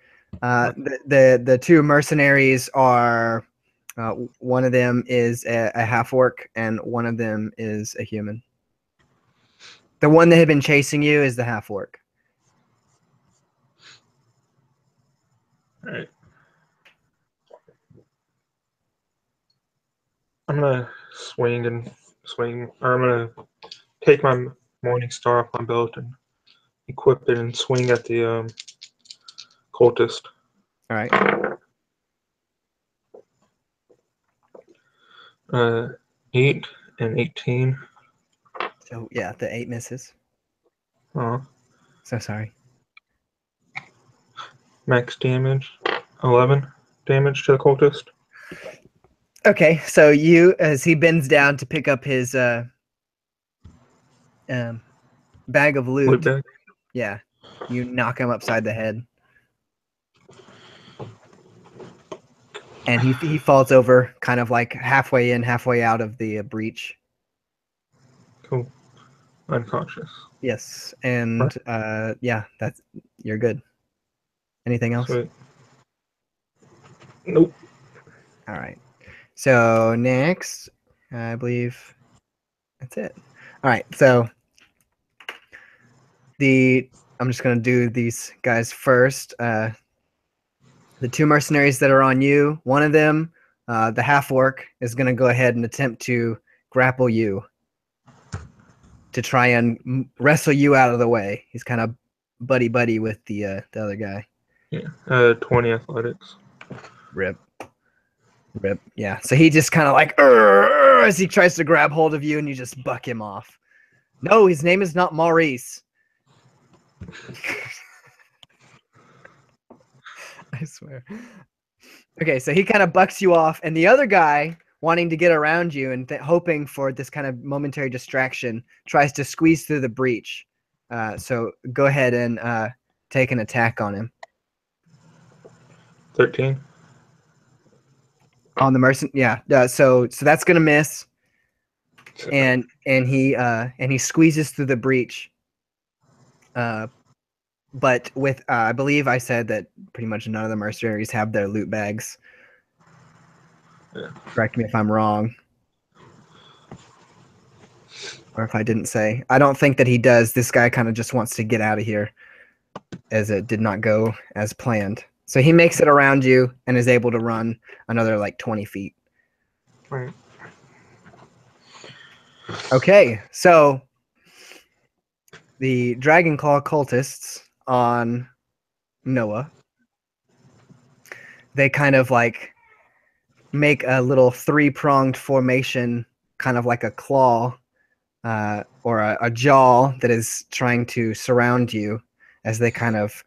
the 2 mercenaries are one of them is a half orc and one of them is a human. The one that had been chasing you is the half orc. All right. I'm gonna swing, or I'm gonna take my morning star off my belt and equip it and swing at the cultist. All right. 8 and 18. So yeah, the 8 misses. Oh, So sorry. max damage. 11 damage to the cultist. Okay, so you, as he bends down to pick up his bag of loot, Loot bag. yeah, you knock him upside the head. and he falls over, kind of like halfway in, halfway out of the breach. Cool. Unconscious. Yes, and yeah, you're good. Anything else? Sweet. Nope. All right. So next, I believe that's it. All right. So I'm just gonna do these guys first. The two mercenaries that are on you, one of them, the half orc, is gonna go ahead and attempt to grapple you to try and wrestle you out of the way. He's kind of buddy with the other guy. Yeah. 20 athletics. Rip. Yeah. So he just kind of like as he tries to grab hold of you, and you just buck him off. No, his name is not Maurice. I swear. Okay, so he kind of bucks you off, and the other guy, wanting to get around you and hoping for this kind of momentary distraction, tries to squeeze through the breach. So go ahead and take an attack on him. 13. On the merchant, yeah. So that's gonna miss, and he squeezes through the breach. But with I believe I said that pretty much none of the mercenaries have their loot bags. Yeah. Correct me if I'm wrong. Or if I didn't say. I don't think that he does. This guy kind of just wants to get out of here, as it did not go as planned. So he makes it around you and is able to run another like 20 feet. Right. Okay, so the Dragonclaw cultists on Noah, they kind of like make a little three-pronged formation, kind of like a claw or a jaw that is trying to surround you, as they kind of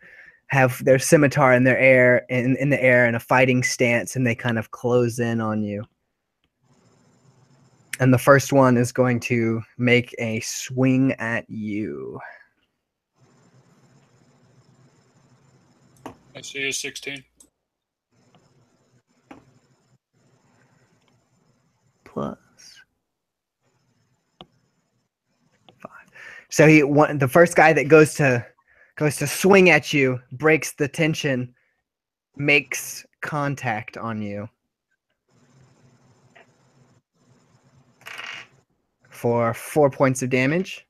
have their scimitar in their in the air in a fighting stance, and they kind of close in on you. And the first one is going to make a swing at you. I see a 16. Plus 5. So the first guy that goes to swing at you breaks the tension, makes contact on you for 4 points of damage.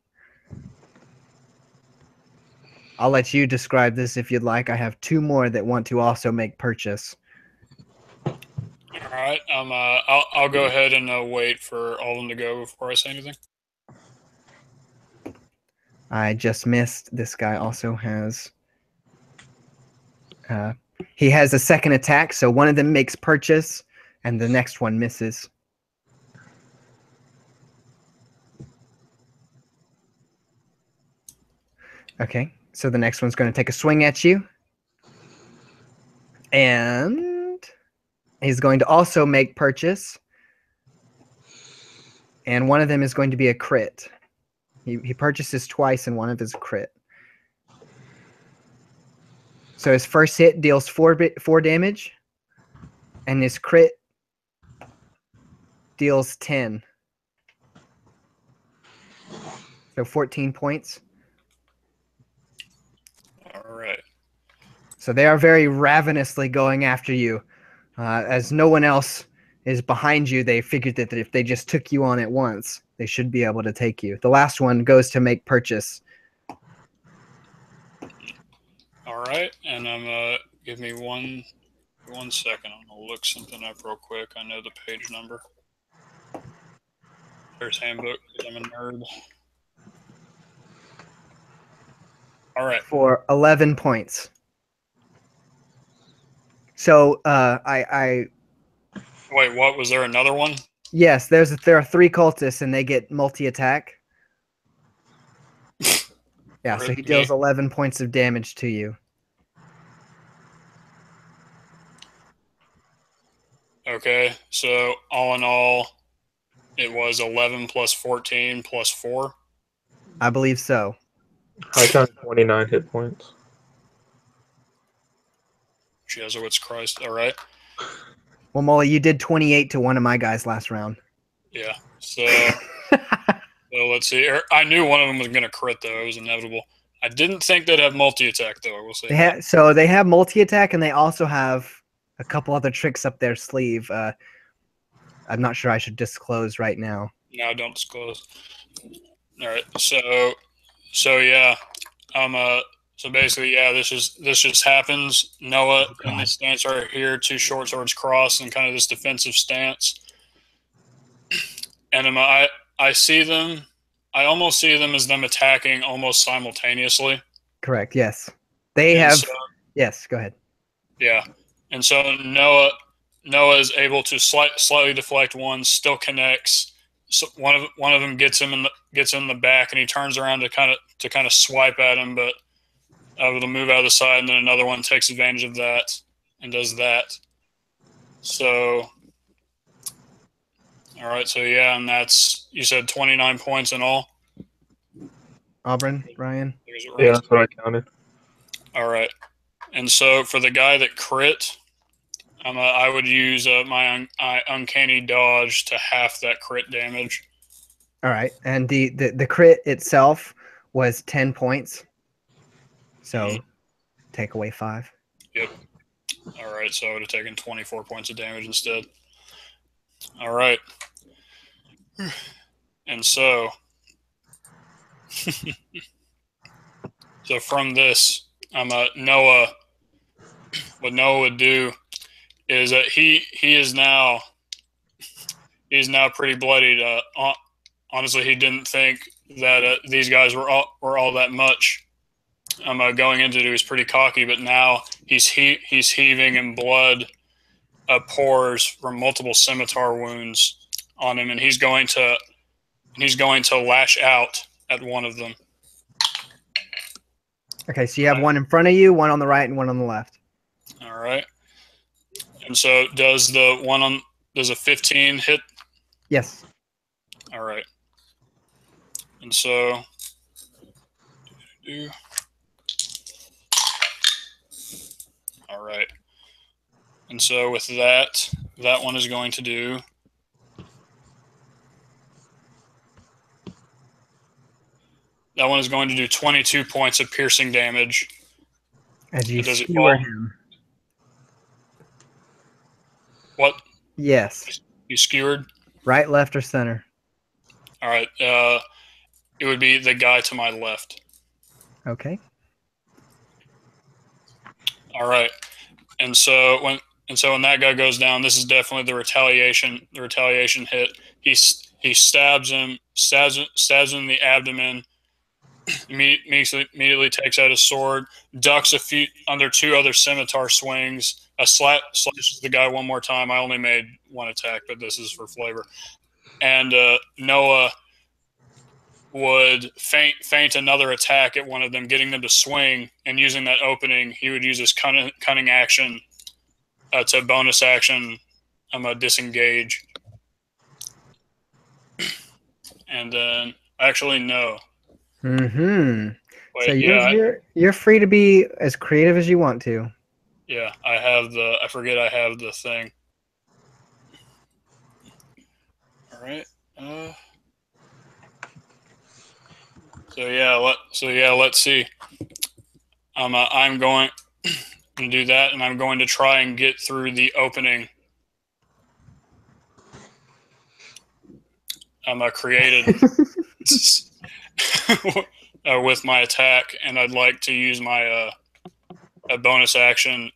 I'll let you describe this if you'd like. I have 2 more that want to also make purchase. All right. I'll go ahead and wait for all of them to go before I say anything. I just missed. This guy also has. He has a second attack, so one of them makes purchase, and the next one misses. Okay, so the next one's going to take a swing at you. And he's going to also make purchase. And one of them is going to be a crit. He purchases twice, and one of his crit. So his first hit deals 4 damage, and his crit deals 10. So 14 points. All right. So they are very ravenously going after you. As no one else is behind you, they figured that if they just took you on at once, they should be able to take you. The last one goes to make purchase. All right, and give me one second. I'm gonna look something up real quick. I know the page number. There's handbook. 'Cause I'm a nerd. All right. For 11 points. So I Wait, what was there? Another one? yes, there are 3 cultists, and they get multi-attack. Yeah, so he deals 11 points of damage to you. Okay, so all in all, it was 11 plus 14 plus 4. I believe so. I count 29 hit points. Jesuits Christ. All right. Well, Molly, you did 28 to one of my guys last round. Yeah. So let's see. I knew one of them was going to crit, though. It was inevitable. I didn't think they'd have multi-attack, though. We'll see. So they have multi-attack, and they also have a couple other tricks up their sleeve. I'm not sure I should disclose right now. No, don't disclose. All right. So yeah. So basically, yeah, this just happens. Noah in this stance right here, two short swords crossed and kind of this defensive stance. And I see them. I almost see them as them attacking almost simultaneously. Correct. Yes, they And have. so- Yes, go ahead. Yeah, and so Noah is able to slightly deflect one, still connects. So one of them gets him in the back, and he turns around to kind of swipe at him, but able to move out of the side, and then another one takes advantage of that and does that. So, all right, so yeah, and that's, you said 29 points in all. Auburn, Ryan. Yeah, that's what I counted. All right, and so for the guy that crit, I would use my uncanny dodge to half that crit damage. All right, and the crit itself was 10 points. So take away 5. Yep. All right, so I would have taken 24 points of damage instead. All right. And so, so from this, Noah. What Noah would do is that he's now pretty bloodied. Honestly, he didn't think that these guys were all that much. Going into it, he was pretty cocky, but now he's heaving, and blood pours from multiple scimitar wounds on him, and he's going to lash out at one of them. Okay, so you have one in front of you, one on the right, and one on the left. All right. And so does a 15 hit? Yes. All right. And so all right. And so with that one is going to do that one is going to do 22 points of piercing damage. As you Does it skewer fall? him. What? Yes. You skewered? Right, left, or center? All right. It would be the guy to my left. Okay. All right. And so when that guy goes down, this is definitely the retaliation hit. He stabs him in the abdomen. Immediately takes out his sword, ducks under 2 other scimitar swings. Slashes the guy one more time. I only made 1 attack, but this is for flavor. And Noah would feint another attack at one of them, getting them to swing, and using that opening, he would use his cunning action to bonus action. Disengage, and then actually no. Mm-hmm. Wait, So yeah, you're free to be as creative as you want to. yeah. I forget I have the thing. All right. So yeah. Let's see. I'm going to do that, and I'm going to try and get through the opening. Created with my attack, and I'd like to use my a bonus action.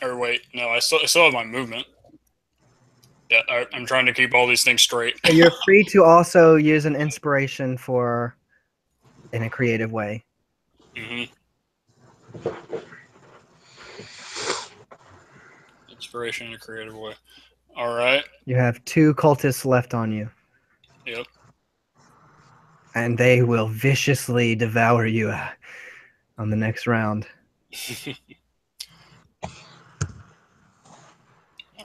Or wait, no, I still have my movement. Yeah, I'm trying to keep all these things straight. So you're free to also use an inspiration in a creative way. Mm-hmm. Inspiration in a creative way. All right. You have 2 cultists left on you. Yep. And they will viciously devour you on the next round.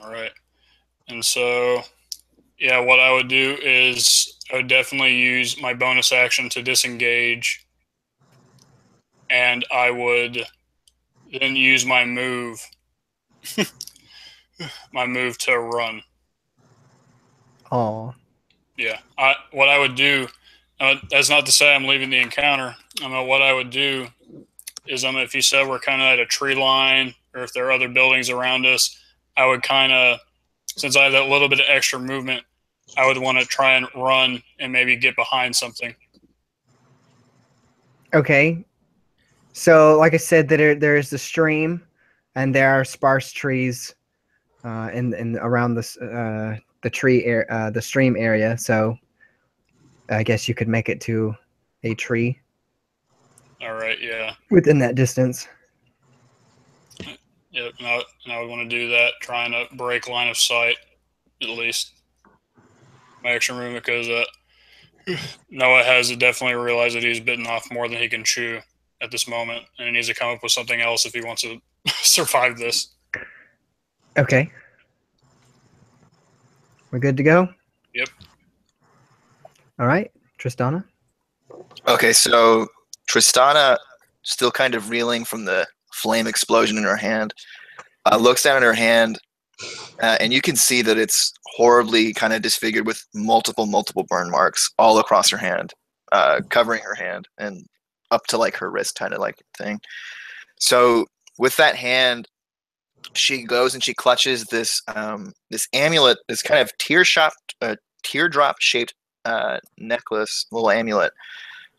All right. And so, yeah, what I would do is I would definitely use my bonus action to disengage, and I would then use my move my move to run. Oh, Yeah. What I would do, that's not to say I'm leaving the encounter. What I would do is, if you said we're kind of at a tree line, or if there are other buildings around us, I would kind of, since I have that little bit of extra movement, I would want to try and run and maybe get behind something. okay. So, like I said, there is the stream, and there are sparse trees, in around this the stream area. So, I guess you could make it to a tree All right, yeah. within that distance. Yep, and I would want to do that, trying to break line of sight, at least. My extra movement, because Noah has definitely realized that he's bitten off more than he can chew at this moment, and he needs to come up with something else if he wants to survive this. Okay. We're good to go? Yep. All right, Tristana. Okay, so Tristana, still kind of reeling from the flame explosion in her hand, looks down at her hand, and you can see that it's horribly kind of disfigured with multiple burn marks all across her hand, covering her hand and up to like her wrist kind of like thing. So with that hand, she goes and she clutches this this amulet, this kind of teardrop shaped necklace, little amulet.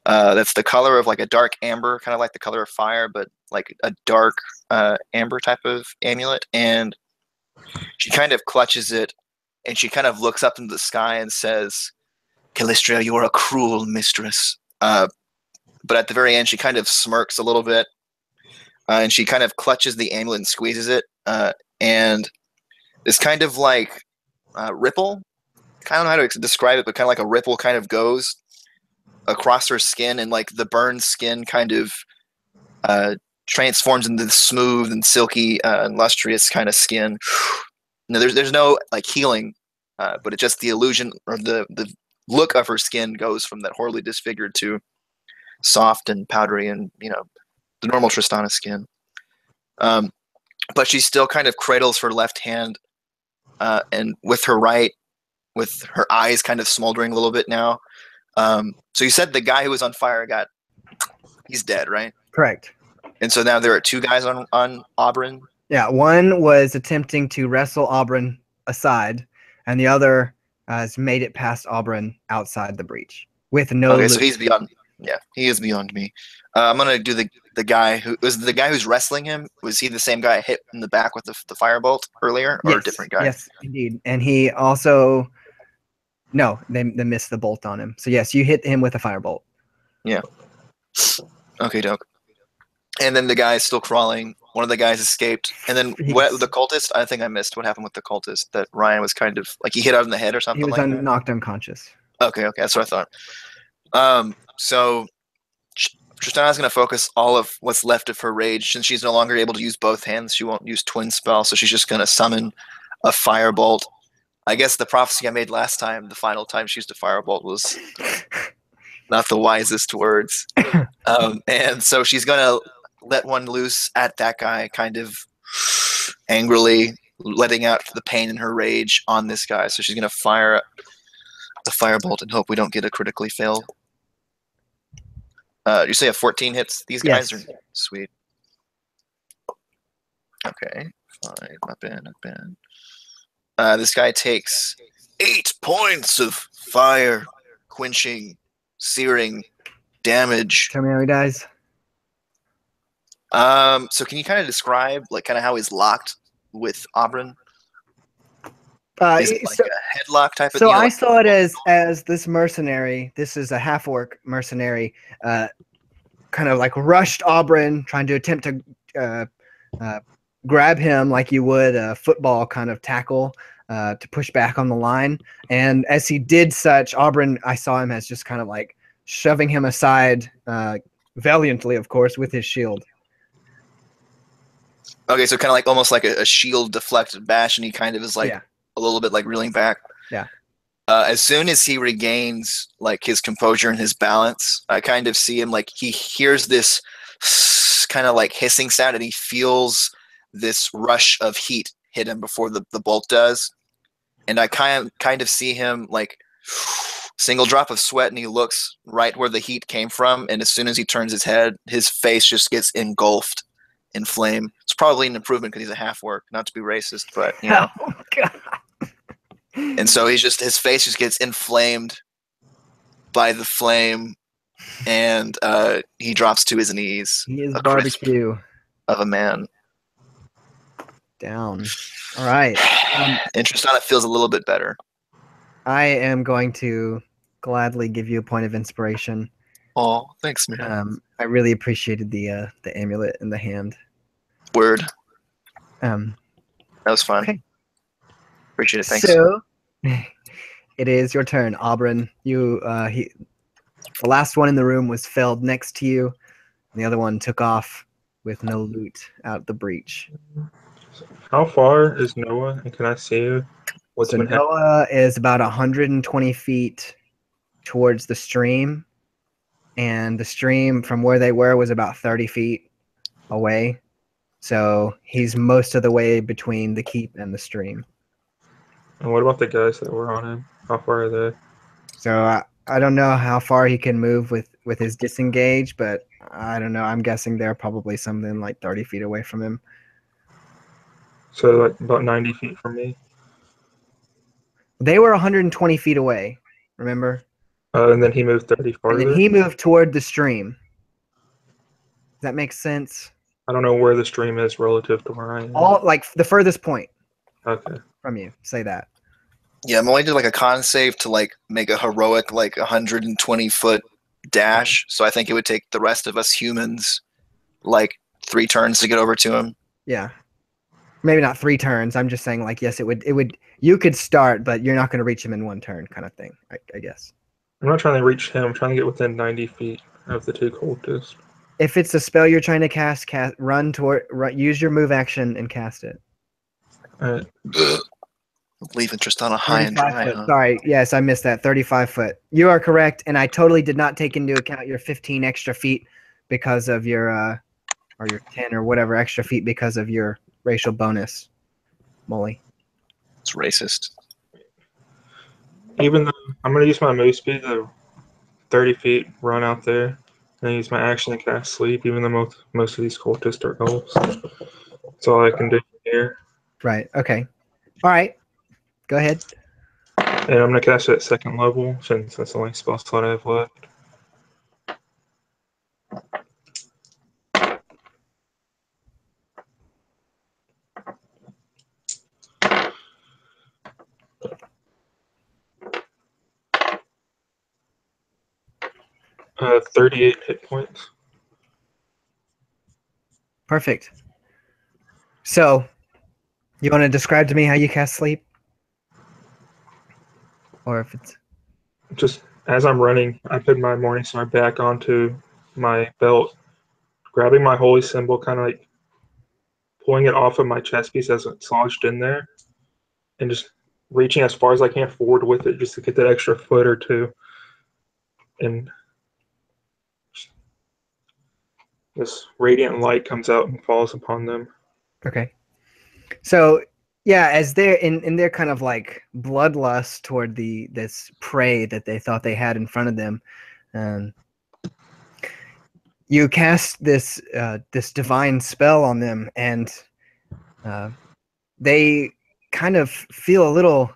That's the color of like a dark amber, kind of like the color of fire, but like a dark amber type of amulet. And she kind of clutches it, and she kind of looks up into the sky and says, "Calistria, you are a cruel mistress." But at the very end, she kind of smirks a little bit, and she kind of clutches the amulet and squeezes it. And this kind of like ripple, I don't know how to describe it, but kind of like a ripple kind of goes across her skin, and like the burned skin kind of transforms into smooth and silky and lustrous kind of skin. No, there's no like healing, but it's just the illusion or the look of her skin goes from that horribly disfigured to soft and powdery and the normal Tristana skin. But she still kind of cradles her left hand, and with her right, with her eyes kind of smoldering a little bit now. So you said the guy who was on fire he's dead, right? Correct. And so now there are two guys on Auburn. Yeah, one was attempting to wrestle Auburn aside, and the other has made it past Auburn outside the breach with no. Okay, so he's beyond. Yeah, he is beyond me. I'm gonna do the guy who's wrestling him. Was he the same guy hit in the back with the firebolt earlier, or Yes, a different guy? Yes, indeed. And he also they missed the bolt on him. So yes, you hit him with a firebolt. Yeah. Okay, dope. And then the guy is still crawling. One of the guys escaped. And then the cultist, I think I missed what happened with the cultist, that Ryan was kind of like he hit out in the head or something. He was like that. Knocked unconscious. Okay, that's what I thought. So Tristana's going to focus all of what's left of her rage. Since she's no longer able to use both hands, she won't use twin spell, so she's just going to summon a firebolt. I guess the prophecy I made last time, the final time she used a firebolt, was not the wisest words. And so she's going to let one loose at that guy, kind of angrily, letting out the pain in her rage on this guy. So she's going to fire the firebolt and hope we don't get a critically fail. You say a 14 hits these guys? Yes. Are sweet. Okay, fine. Not bad. This guy takes 8 points of fire, quenching, searing damage. Tell me how he dies. So can you kind of describe like kind of how he's locked with Auburn? Is it like a headlock type of So deal? I saw it as this mercenary. This is a half-orc mercenary, kind of like rushed Auburn, trying to attempt to grab him like you would a football kind of tackle to push back on the line. And as he did such, Auburn, I saw him as just kind of like shoving him aside valiantly, of course, with his shield. Okay, so kind of like almost like a shield deflected bash, and he kind of is like a little bit like reeling back. Yeah. As soon as he regains like his composure and his balance, I kind of see him like he hears this kind of like hissing sound, and he feels this rush of heat hit him before the bolt does. And I kind of see him like single drop of sweat, and he looks right where the heat came from. And as soon as he turns his head, his face just gets engulfed in flame. It's probably an improvement because he's a half-orc, not to be racist, but you know. Oh, God. And so his face just gets inflamed by the flame, and he drops to his knees. He is A crisp barbecue. of a man. Down. All right. Interest on it feels a little bit better. I am going to gladly give you a point of inspiration. Oh, thanks, man. I really appreciated the amulet in the hand. Word. Um, That was fun. Okay. Appreciate it. Thanks. So, it is your turn, Auburn. The last one in the room was felled next to you. And the other one took off with no loot out the breach. How far is Noah, and can I see what's So been happening? Noah is about 120 feet towards the stream, and the stream from where they were was about 30 feet away. So he's most of the way between the keep and the stream. And what about the guys that were on him? How far are they? So I don't know how far he can move with his disengage, but I don't know. I'm guessing they're probably something like 30 feet away from him. So like about 90 feet from me. They were 120 feet away, remember? And then he moved 30 And farther. then he moved toward the stream. Does that make sense? I don't know where the stream is relative to where I am. All like the furthest point Okay. from you. Say that. Yeah, I'm only did like a con save to like make a heroic like 120-foot dash. So I think it would take the rest of us humans like 3 turns to get over to him. Yeah. Maybe not 3 turns. I'm just saying like, yes, it would, you could start, but you're not going to reach him in 1 turn kind of thing, I guess. I'm not trying to reach him. I'm trying to get within 90 feet of the 2 cultists. If it's a spell you're trying to cast, use your move action and cast it. Alright. Leave interest on a high and 35 dry. foot. Huh? Sorry, yes, I missed that. 35 foot. You are correct, and I totally did not take into account your 15 extra feet because of your or your 10 or whatever extra feet because of your racial bonus, Molly. It's racist. Even though I'm going to use my move speed to 30 feet, run out there, and then use my action to cast sleep, even though most of these cultists are elves. That's all I can do from here. Right. Okay. All right. Go ahead. And I'm going to cast it at 2nd level, since that's the only spell slot I have left. Uh, 38 hit points. Perfect. So, you want to describe to me how you cast sleep? Or if it's... Just as I'm running, I put my morning star back onto my belt, grabbing my holy symbol, kind of like pulling it off of my chest piece as it's lodged in there, and just reaching as far as I can forward with it just to get that extra foot or 2. And this radiant light comes out and falls upon them. Okay. So, yeah, as they're in their kind of like bloodlust toward this prey that they thought they had in front of them, you cast this divine spell on them, and they kind of feel a little.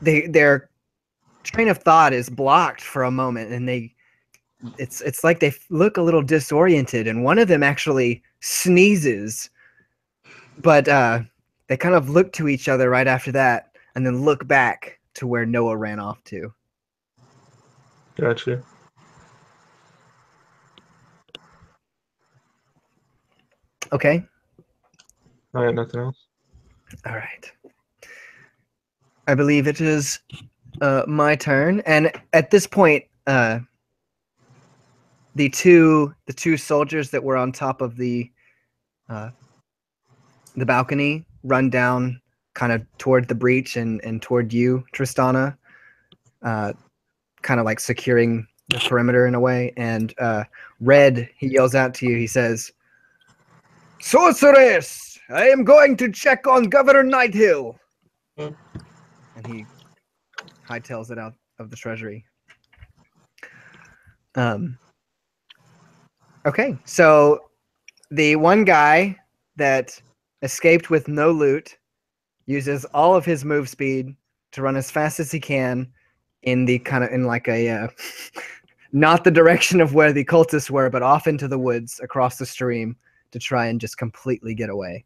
Their train of thought is blocked for a moment, and it's like they look a little disoriented, and one of them actually sneezes, but they kind of look to each other right after that, and then look back to where Noah ran off to. Gotcha. Okay. I got nothing else. All right. I believe it is my turn, and at this point, the two soldiers that were on top of the balcony run down, kind of toward the breach and toward you, Tristana, kind of like securing the perimeter in a way. And Red, he yells out to you. He says, "Sorceress, I am going to check on Governor Nighthill. And he hightails it out of the treasury. Okay, so the one guy that escaped with no loot uses all of his move speed to run as fast as he can in the kind of in like a not the direction of where the cultists were, but off into the woods across the stream to try and just completely get away.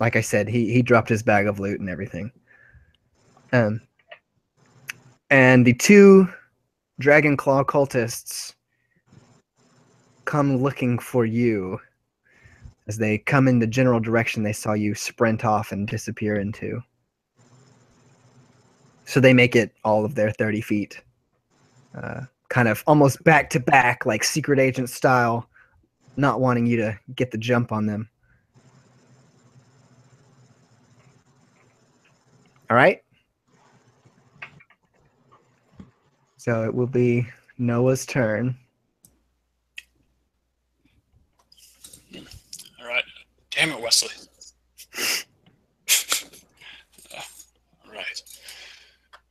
Like I said, he dropped his bag of loot and everything. And the two Dragon Claw cultists come looking for you as they come in the general direction they saw you sprint off and disappear into. So they make it all of their 30 feet. Kind of almost back to back, like secret agent style, not wanting you to get the jump on them. All right. So it will be Noah's turn. All right. Damn it, Wesley. All right.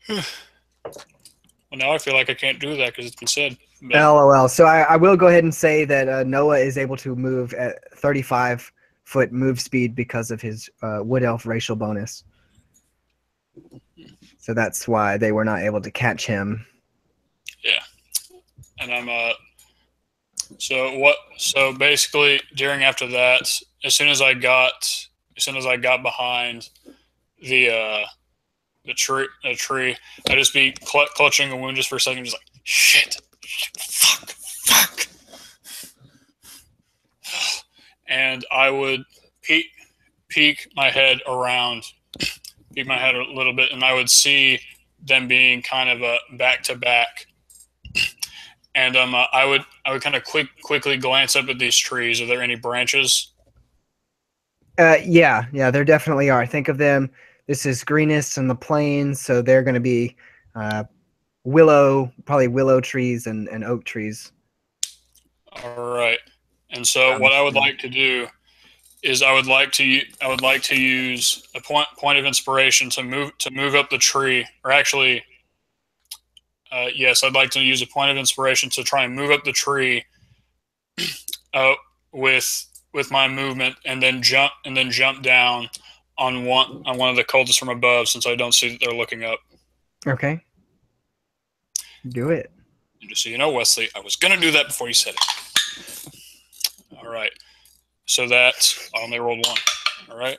Well, now I feel like I can't do that because it's been said. But... LOL. So I will go ahead and say that Noah is able to move at 35-foot move speed because of his Wood Elf racial bonus. So that's why they were not able to catch him. Yeah. And I'm so basically during after that, as soon as I got behind the tree, I just be clutching a wound just for a second, just like shit, fuck. And I would peek my head around, peek my head a little bit, and I would see them being kind of a back to back. And I would kind of quickly glance up at these trees. Are there any branches? Yeah, there definitely are. Think of them. This is Greenest and the plains, so they're going to be probably willow trees and oak trees. All right. And so what I would like to do is I would like to use a point of inspiration to move up the tree, or actually. Yes, I'd like to use a point of inspiration to try and move up the tree with my movement, and then jump down on one of the cultists from above, since I don't see that they're looking up. Okay. Do it. And just so you know, Wesley, I was gonna do that before you said it. All right. So that I only rolled one. All right.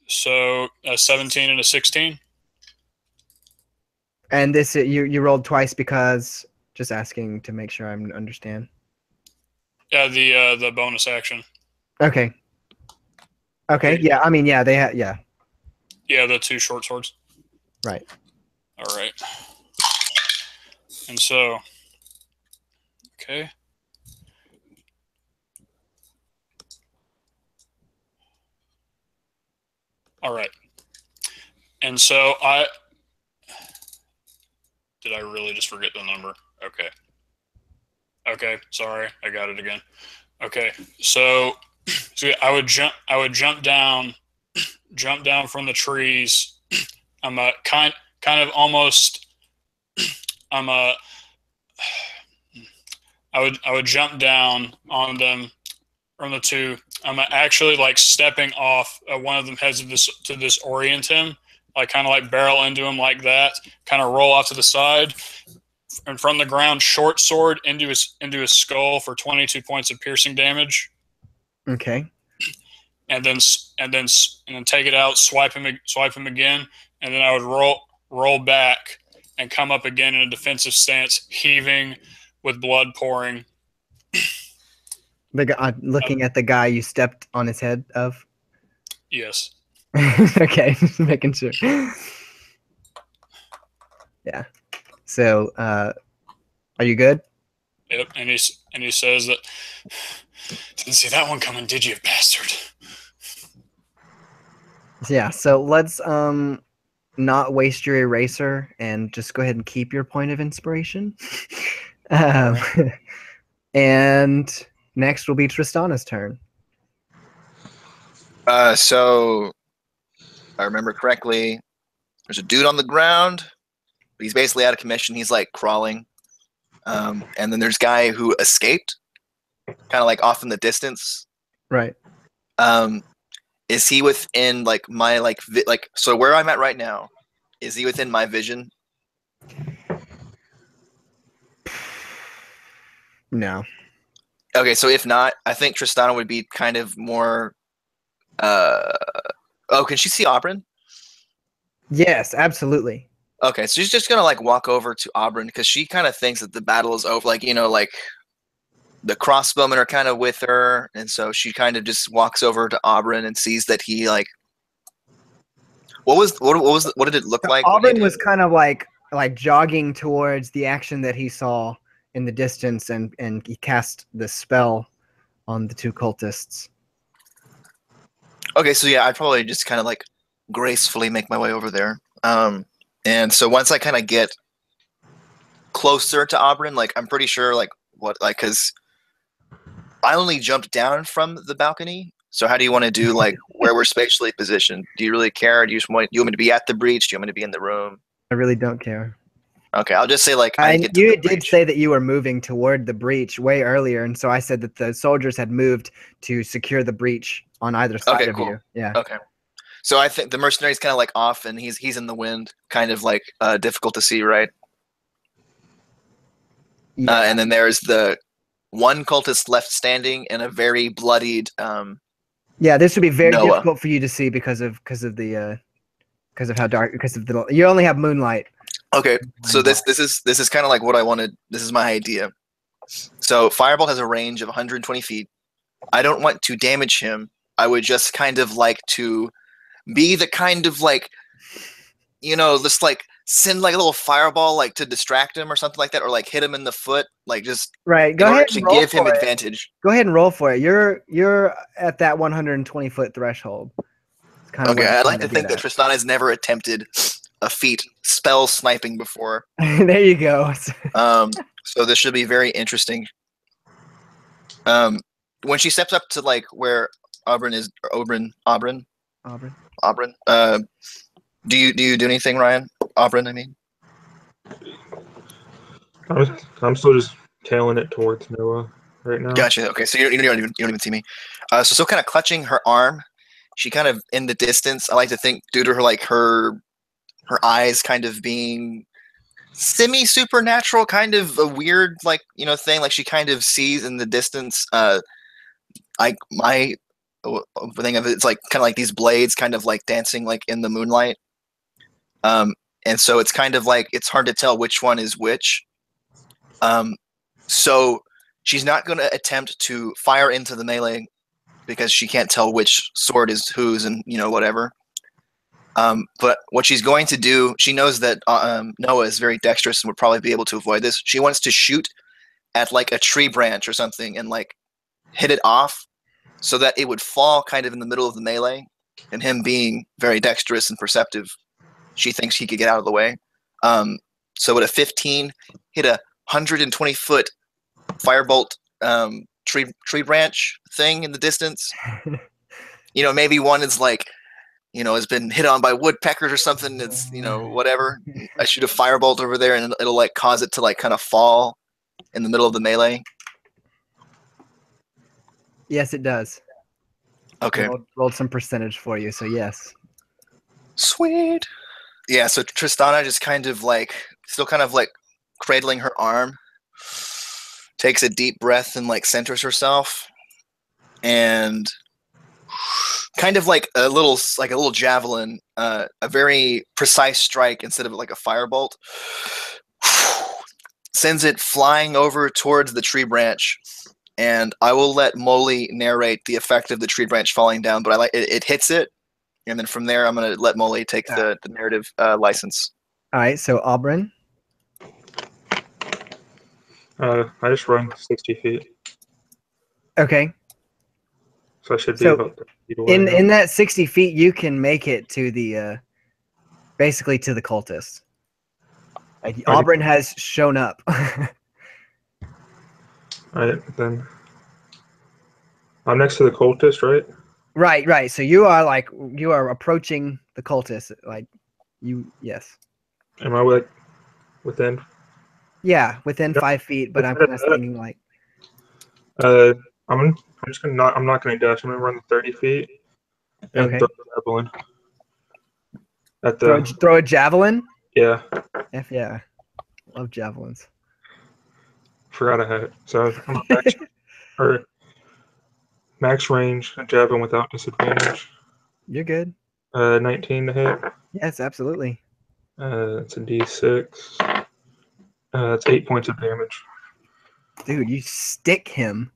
So a 17 and a 16. And this you rolled twice because just asking to make sure I understand. Yeah, the bonus action. Okay. Yeah, I mean, yeah, they had yeah. Yeah, the two short swords. Right. All right. And so, okay. All right. And so did I really just forget the number? Okay, sorry, I got it again. Okay, so I would jump down from the trees. I'm kind of almost. I would jump down on them from the two. I'm actually like stepping off. One of them heads to disorient him. Like kind of like barrel into him like that, kind of roll off to the side, and from the ground, short sword into his skull for 22 points of piercing damage. Okay. And then take it out, swipe him again, and then I would roll back and come up again in a defensive stance, heaving with blood pouring. The guy, looking at the guy you stepped on his head of. Yes. Okay, just making sure. Yeah. So, are you good? Yep. And he says that didn't see that one coming, did you, bastard? Yeah. So let's not waste your eraser and just go ahead and keep your point of inspiration. Right. And next will be Tristana's turn. So if I remember correctly, there's a dude on the ground, but he's basically out of commission. He's like crawling. And then there's a guy who escaped, kind of like off in the distance. Right. Is he within like my so where I'm at right now? Is he within my vision? No. Okay, so if not, I think Tristana would be kind of more. Oh, can she see Auburn? Yes, absolutely. Okay, so she's just gonna like walk over to Auburn because she kind of thinks that the battle is over. Like like the crossbowmen are kind of with her, and so she kind of just walks over to Auburn and sees that he like. What did it look like? Auburn was kind of like jogging towards the action that he saw in the distance, and he cast the spell on the two cultists. Okay, so yeah, I'd probably just kind of like gracefully make my way over there. And so once I kind of get closer to Auburn, like I'm pretty sure because I only jumped down from the balcony. So how do you want to do like where we're spatially positioned? Do you really care? Do you want me to be at the breach? Do you want me to be in the room? I really don't care. Okay, I'll just say like you did say that you were moving toward the breach way earlier, and so I said that the soldiers had moved to secure the breach on either side of you. Yeah. Okay. So I think the mercenary's kind of like off, and he's in the wind, kind of like difficult to see, right? Yeah. And then there's the one cultist left standing and a very bloodied. Yeah, this would be very Noah. difficult for you to see because of how dark. You only have moonlight. Okay, so this is kind of like what I wanted. This is my idea. So Fireball has a range of 120 feet. I don't want to damage him. I would just kind of like to be the kind of like, just like send like a little fireball like to distract him or something like that, or like hit him in the foot, like just right. Go ahead to give him advantage. Go ahead and roll for it. You're at that 120-foot threshold. It's kind of okay, I'd like to think that Tristana has never attempted a feat spell sniping before. There you go. So this should be very interesting. When she steps up to like where Auburn is, Auburn. Do you do anything, Ryan? Auburn, I mean. I'm still just tailing it towards Noah right now. Gotcha. Okay, so you don't even see me. So still kind of clutching her arm. She kind of in the distance. I like to think due to her eyes kind of being semi-supernatural, kind of a weird thing. Like she kind of sees in the distance. Like my thing of it's like kind of like these blades kind of like dancing like in the moonlight. And so it's kind of like it's hard to tell which one is which. So she's not going to attempt to fire into the melee because she can't tell which sword is whose and whatever. But what she's going to do, she knows that Noah is very dexterous and would probably be able to avoid this. She wants to shoot at like a tree branch or something and like hit it off so that it would fall kind of in the middle of the melee, and him being very dexterous and perceptive, she thinks he could get out of the way. So at a 15, hit a 120-foot firebolt tree branch thing in the distance. Maybe one is like, has been hit on by woodpeckers or something. It's, whatever. I shoot a firebolt over there and it'll like cause it to like kind of fall in the middle of the melee. Yes, it does. Okay. Rolled some percentage for you, so yes. Sweet. Yeah, so Tristana just kind of like, still kind of like cradling her arm, takes a deep breath and like centers herself, and kind of like a little javelin, a very precise strike instead of like a firebolt, sends it flying over towards the tree branch. And I will let Molly narrate the effect of the tree branch falling down, but it hits it, and then from there I'm going to let Molly take the narrative license. All right, so Auburn. I just run 60 feet. Okay. So I should be about 30 feet away. In that 60 feet, you can make it to the basically to the cultists. Auburn has shown up. Alright, then. I'm next to the cultist, right? Right. So you are approaching the cultists. Yes. Am I like within? Yeah, within 5 feet, but I'm kind of thinking like. I'm just gonna not. I'm not gonna dash. I'm gonna run the 30 feet and Okay. throw the javelin at the. Throw a javelin? Yeah, Yeah. Love javelins. forgot I had it. So I'm a max range javelin without disadvantage. You're good. 19 to hit. Yes, absolutely. It's a D6. It's 8 points of damage. Dude, you stick him.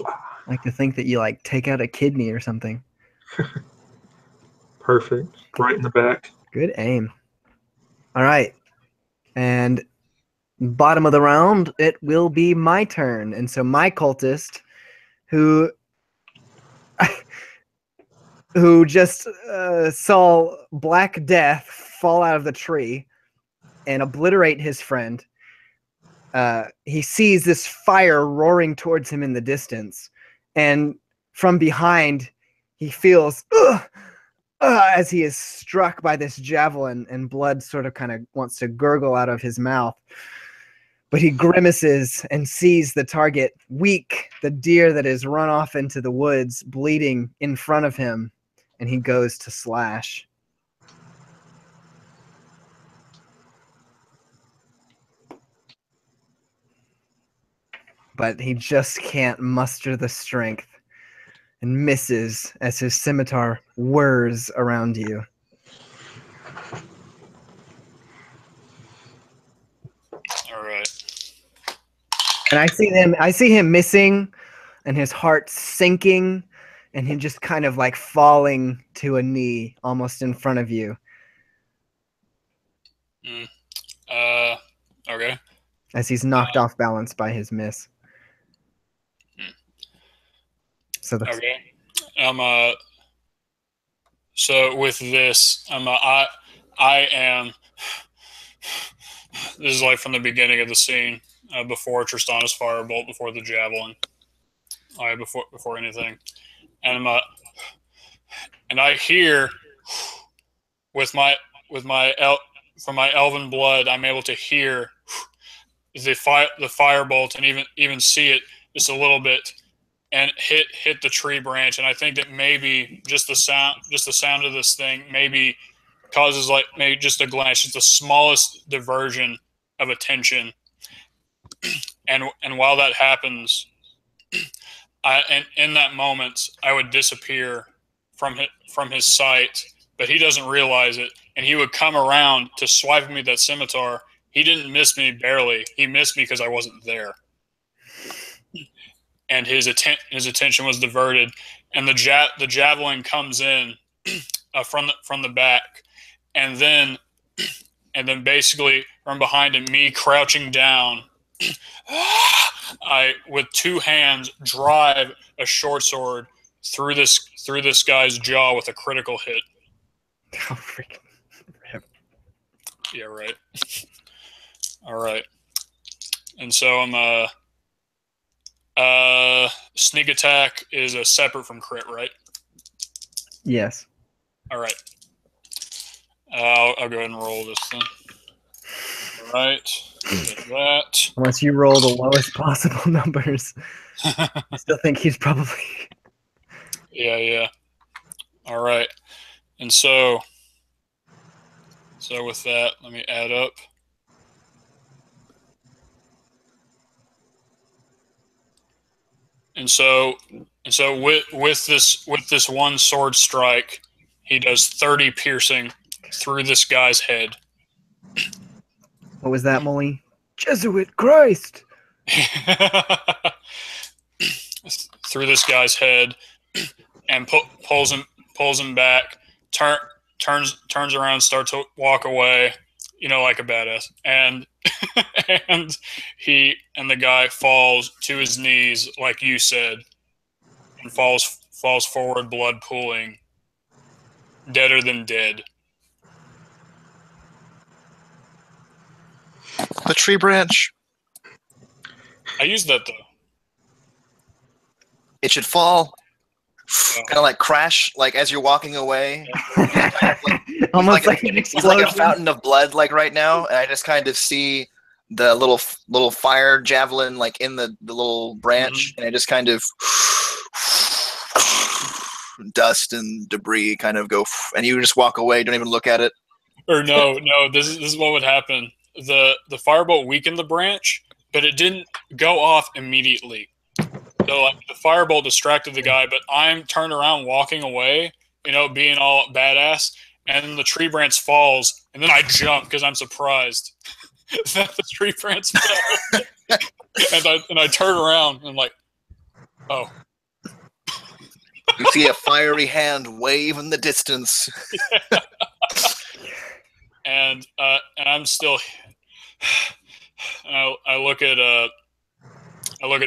I like to think that you like take out a kidney or something. Perfect. Right in the back. Good aim. All right. And bottom of the round, it will be my turn. And so my cultist, who just saw Black Death fall out of the tree and obliterate his friend, he sees this fire roaring towards him in the distance. And from behind, he feels as he is struck by this javelin, and blood sort of kind of wants to gurgle out of his mouth. But he grimaces and sees the target, weak, the deer that is run off into the woods, bleeding in front of him, and he goes to slash. But he just can't muster the strength and misses as his scimitar whirs around you. All right. And I see him missing, and his heart sinking, and him just kind of like falling to a knee almost in front of you. Okay. As he's knocked off balance by his miss. So Okay. So with this, I am. This is like from the beginning of the scene, before Tristana's firebolt, before the javelin, before anything, and and I hear with my from my elven blood, I'm able to hear the firebolt and even see it just a little bit, and hit the tree branch. And I think that maybe just the sound of this thing maybe causes like maybe just a glance, just the smallest diversion of attention. And while that happens, and in that moment, I would disappear from his sight, but he doesn't realize it, and he would come around to swipe me that scimitar. He didn't miss me barely. He missed me because I wasn't there, and his attention was diverted, and the javelin comes in from the back, and then basically from behind him, me crouching down, I with two hands drive a short sword through this guy's jaw with a critical hit. Oh, freaking rip. Yeah, right. All right. And so I'm sneak attack is a separate from crit, right? Yes. All right. I'll go ahead and roll this then. All right. That. Unless you roll the lowest possible numbers. I still think he's probably... Yeah. All right. And so with that, let me add up. And so with this one sword strike, he does 30 piercing through this guy's head. What was that, Molly? Jesuit Christ! Through this guy's head, and pulls him back. Turns around, starts to walk away, like a badass. And and the guy falls to his knees, like you said, and falls forward, blood pooling, deader than dead. The tree branch. I used that though. It should fall kind of like crash, like as you're walking away. Almost like an He's like explosion. a fountain of blood, like right now, and I just kind of see the little fire javelin like in the little branch, and I just kind of dust and debris kind of go, and you just walk away, don't even look at it. Or no, this is what would happen. The firebolt weakened the branch, but it didn't go off immediately. So like, the firebolt distracted the guy, but I'm turned around walking away, being all badass, and then the tree branch falls, and then I jump because I'm surprised that the tree branch fell. and I turn around and I'm like, oh. You see a fiery hand wave in the distance. Yeah. And I'm still. I look at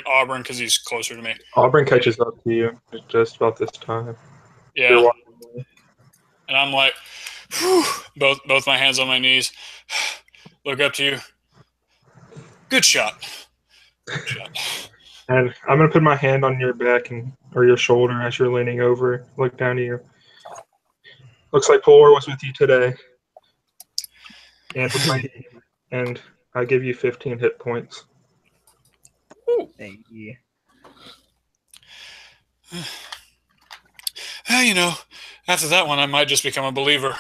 Auburn because he's closer to me. Auburn catches up to you just about this time. Yeah. And I'm like, whew, both my hands on my knees. Look up to you. Good shot. Good shot. And I'm gonna put my hand on your back or your shoulder as you're leaning over. Look down to you. Looks like Polar was with you today. And I give you 15 hit points. Thank you. After that one, I might just become a believer.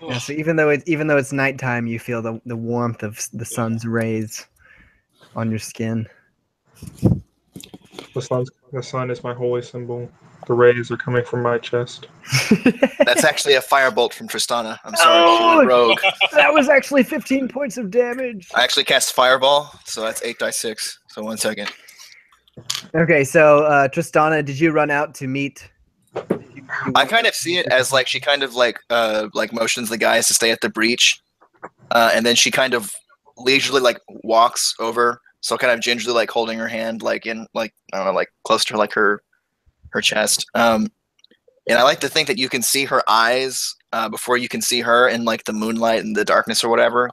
Yeah, so even though it's nighttime, you feel the warmth of the sun's rays on your skin. The sun is my holy symbol. The rays are coming from my chest. That's actually a firebolt from Tristana. I'm sorry, she went rogue. That was actually 15 points of damage. I actually cast Fireball, so that's 8d6. So 1 second. Okay, so Tristana, did you run out to meet? I kind of see it as like she kind of like motions the guys to stay at the breach, and then she kind of leisurely like walks over, so kind of gingerly like holding her hand like in like I don't know like close to her chest. And I like to think that you can see her eyes before you can see her in like the moonlight and the darkness or whatever.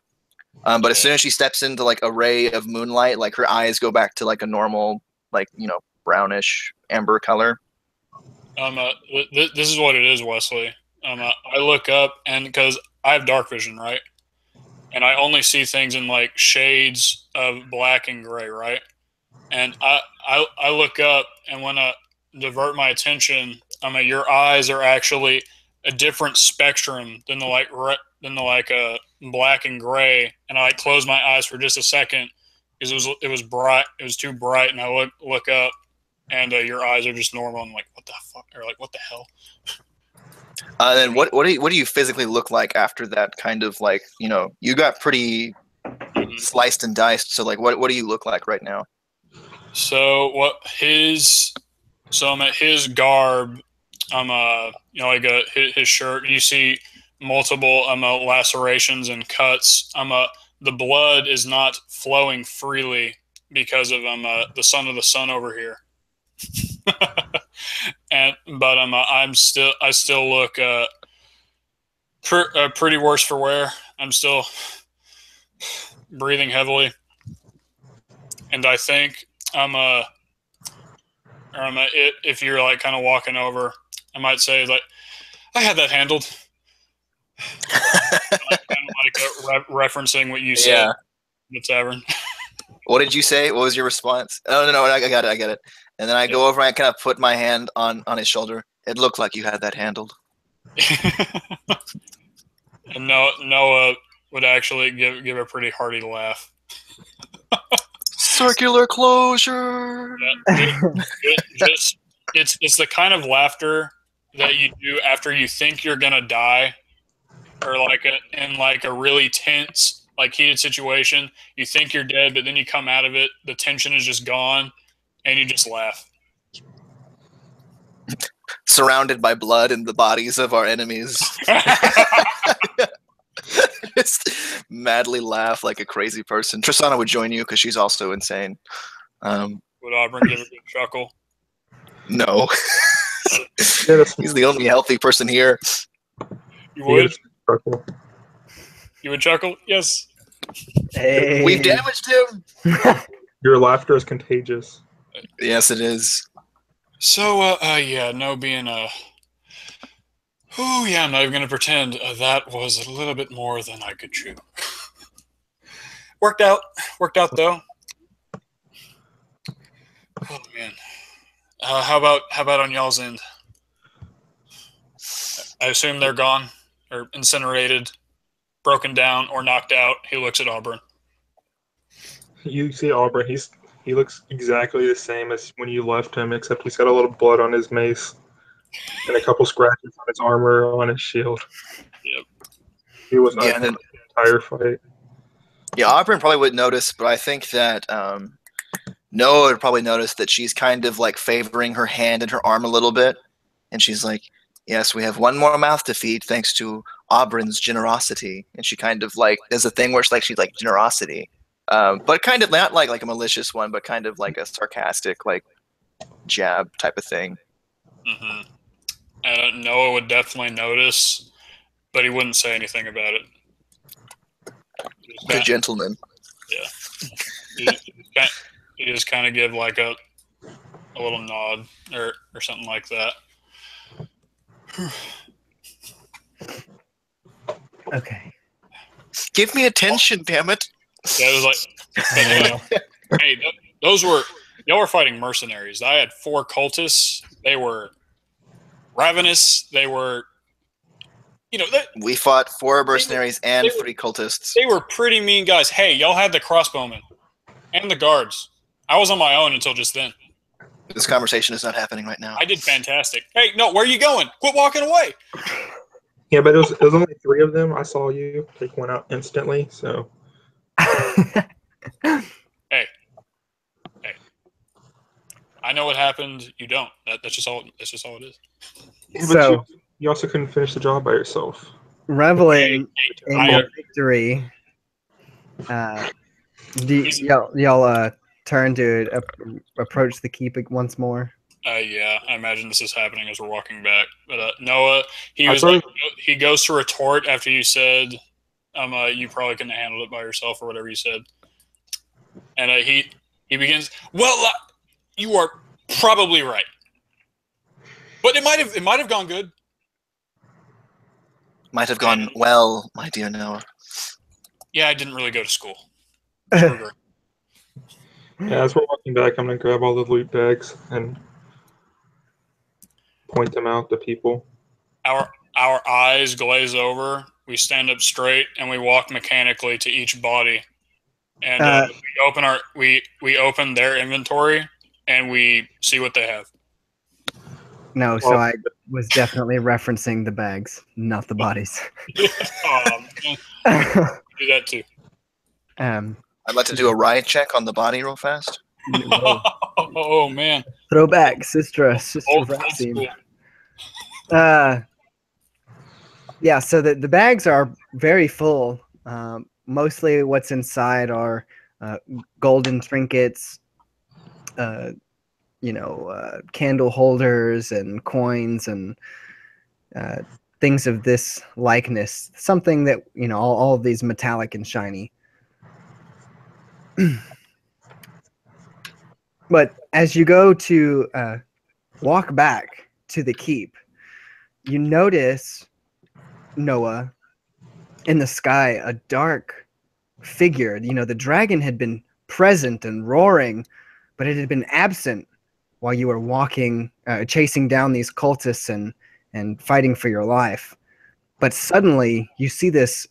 But as soon as she steps into like a ray of moonlight, like her eyes go back to like a normal like brownish amber color. This is what it is, Wesley. I look up, and because I have dark vision, right, and I only see things in like shades of black and gray, right, and I look up, and when I divert my attention, your eyes are actually a different spectrum than the black and gray, and I like close my eyes for just a second because it was bright, it was too bright, and I look up. And your eyes are just normal. I'm like, what the fuck? Or like, what the hell? Then what do you physically look like after that kind of like, you got pretty sliced and diced. So like, what do you look like right now? So I'm at his garb. I'm his shirt. You see multiple lacerations and cuts. The blood is not flowing freely because of the son of the sun over here. I still look pretty worse for wear. I'm still breathing heavily, and I think if you're like kind of walking over, I might say like I had that handled. Referencing what you said in the tavern. What did you say? What was your response? Oh no, I got it. And then I go over and I kind of put my hand on his shoulder. It looked like you had that handled. And Noah would actually give a pretty hearty laugh. Circular closure. Yeah, it's the kind of laughter that you do after you think you're gonna die, or in a really tense, like heated situation. You think you're dead, but then you come out of it. The tension is just gone. And you just laugh. Surrounded by blood and the bodies of our enemies. Just madly laugh like a crazy person. Tristana would join you because she's also insane. Would Auburn give a good chuckle? No. He's the only healthy person here. You would? You would chuckle? Yes. Hey. We've damaged him. Your laughter is contagious. Yes, it is. So, yeah, no being oh, yeah, I'm not even going to pretend that was a little bit more than I could chew. Worked out though. Oh man. How about on y'all's end? I assume they're gone or incinerated, broken down, or knocked out. He looks at Auburn. You see Auburn. He looks exactly the same as when you left him, except he's got a little blood on his mace and a couple scratches on his armor on his shield. Yep. He was Yeah, the entire fight. Yeah, Auburn probably would notice, but I think that Noah would probably notice that she's kind of like favoring her hand and her arm a little bit, and she's like, "Yes, we have one more mouth to feed, thanks to Auburn's generosity." And she kind of like does a thing where she's like generosity, but kind of not like a malicious one, but kind of like a sarcastic like jab type of thing. Mm-hmm. Noah would definitely notice, but he wouldn't say anything about it. Good gentleman. Yeah. He just kind of give like a little nod or something like that. Okay. Give me attention, damn it. Yeah, it was like, hey, those were, y'all were fighting mercenaries. I had 4 cultists. They were ravenous. They were, we fought 4 mercenaries and 3 cultists. They were pretty mean guys. Hey, y'all had the crossbowmen and the guards. I was on my own until just then. This conversation is not happening right now. I did fantastic. Hey, no, where are you going? Quit walking away. Yeah, but it was only 3 of them. I saw you take one out instantly. So. Hey. I know what happened. You don't. That's just all. That's just all it is. Yeah, so you also couldn't finish the job by yourself. Reveling in your victory. Y'all turn to approach the keep once more? Yeah, I imagine this is happening as we're walking back. But Noah, he goes to retort after you said, you probably couldn't have handled it by yourself or whatever you said. And he begins, well, you are probably right, but it might have gone good. Might have gone well, my dear Noah. Yeah, I didn't really go to school. Yeah, as we're walking back, I'm gonna grab all the loot bags and point them out to people. Our eyes glaze over. We stand up straight and we walk mechanically to each body, and we open their inventory and we see what they have. No, so I was definitely referencing the bags, not the bodies. Do that too. I'd like to do a riot check on the body real fast. Oh man! Throwback, sister Rasim. Yeah, so the bags are very full. Mostly what's inside are golden trinkets, candle holders and coins and things of this likeness. Something that, all of these metallic and shiny. But as you go to walk back to the keep, you notice, Noah, in the sky, a dark figure. The dragon had been present and roaring, but it had been absent while you were walking, chasing down these cultists and fighting for your life. But suddenly you see this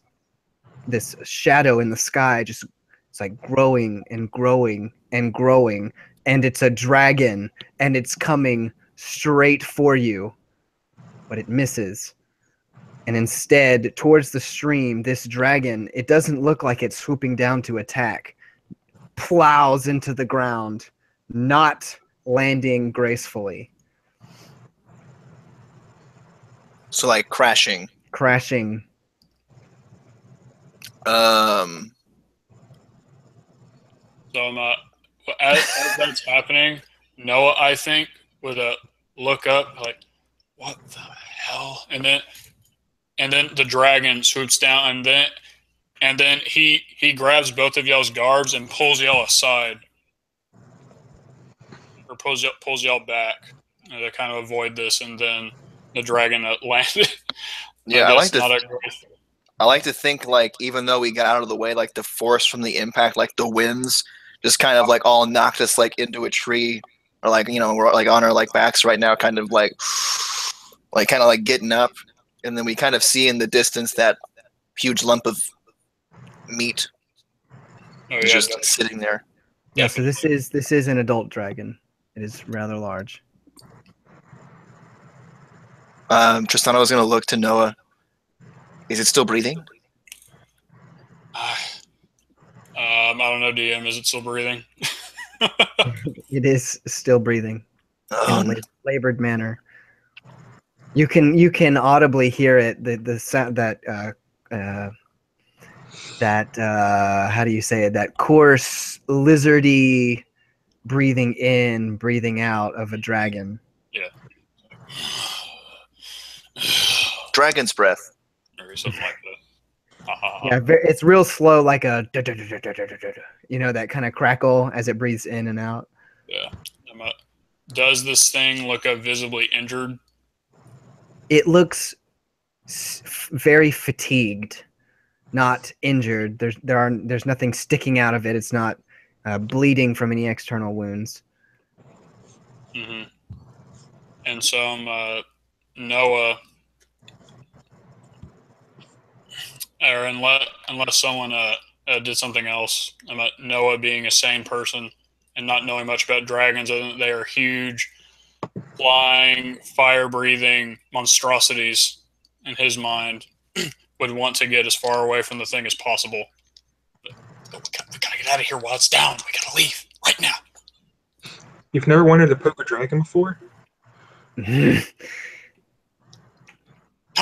shadow in the sky, just it's like growing and growing and growing, and it's a dragon, and it's coming straight for you, but it misses. And instead, towards the stream, this dragon, it doesn't look like it's swooping down to attack, plows into the ground, not landing gracefully. So like crashing. So as that's happening, Noah, I think, would look up like, what the hell? And then the dragon swoops down, and then he grabs both of y'all's garbs and pulls y'all aside. or pulls y'all back to kind of avoid this, and then the dragon landed. Yeah, Growth. I like to think like even though we got out of the way, like the force from the impact, like the winds, just kind of like all knocked us like into a tree, or like we're like on our like backs right now, kind of like kind of like getting up, and then we kind of see in the distance that huge lump of meat just sitting there. Yeah, so this is an adult dragon. It is rather large. Tristana was going to look to Noah. Is it still breathing? I don't know, DM. Is it still breathing? It is still breathing in a labored manner. You can audibly hear it. The sound that how do you say it? That coarse lizardy breathing in, breathing out of a dragon. Yeah. Dragon's breath. Or something like that. Yeah, it's real slow, like a that kind of crackle as it breathes in and out. Yeah. Does this thing look visibly injured? It looks very fatigued, not injured. There's nothing sticking out of it. It's not bleeding from any external wounds. Mm-hmm. And so Noah, or unless someone did something else, Noah being a sane person and not knowing much about dragons, other than they are huge, flying, fire-breathing monstrosities in his mind, would want to get as far away from the thing as possible. But we gotta get out of here while it's down. We gotta leave right now. You've never wanted to poke a dragon before? Not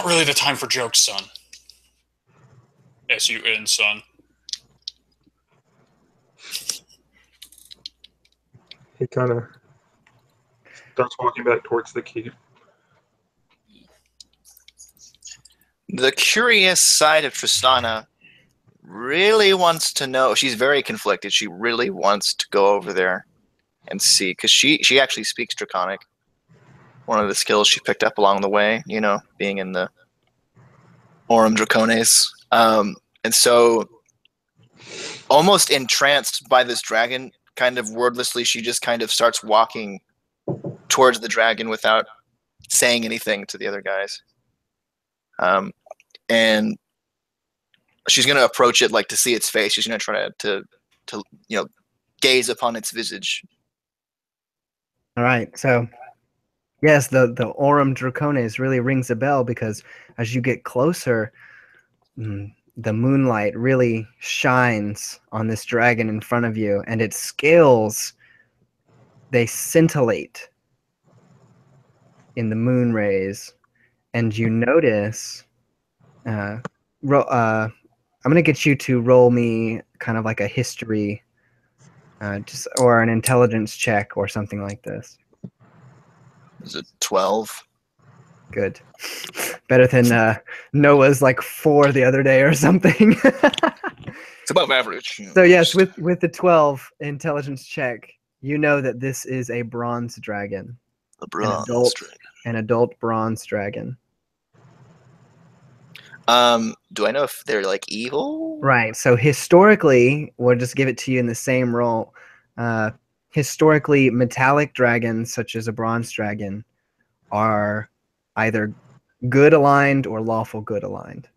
really the time for jokes, son. S-U-N, son. He kind of starts walking back towards the keep. The curious side of Tristana really wants to know. She's very conflicted. She really wants to go over there and see, because she actually speaks Draconic. One of the skills she picked up along the way, being in the Aurum Dracones. And so, almost entranced by this dragon, kind of wordlessly, she just kind of starts walking towards the dragon without saying anything to the other guys. And she's going to approach it like to see its face. She's going to try to gaze upon its visage. All right, so yes, the Aurum Dracones really rings a bell, because as you get closer, the moonlight really shines on this dragon in front of you, and its scales, they scintillate in the moon rays, and you notice I'm going to get you to roll me kind of like a history or an intelligence check or something like this. Is it 12? Good. Better than Noah's like 4 the other day or something. It's above average. So yes, with the 12 intelligence check, you know that this is a bronze dragon. An adult bronze dragon. Do I know if they're like evil? Right. So historically, we'll just give it to you in the same roll. Historically, metallic dragons, such as a bronze dragon, are either good aligned or lawful good aligned.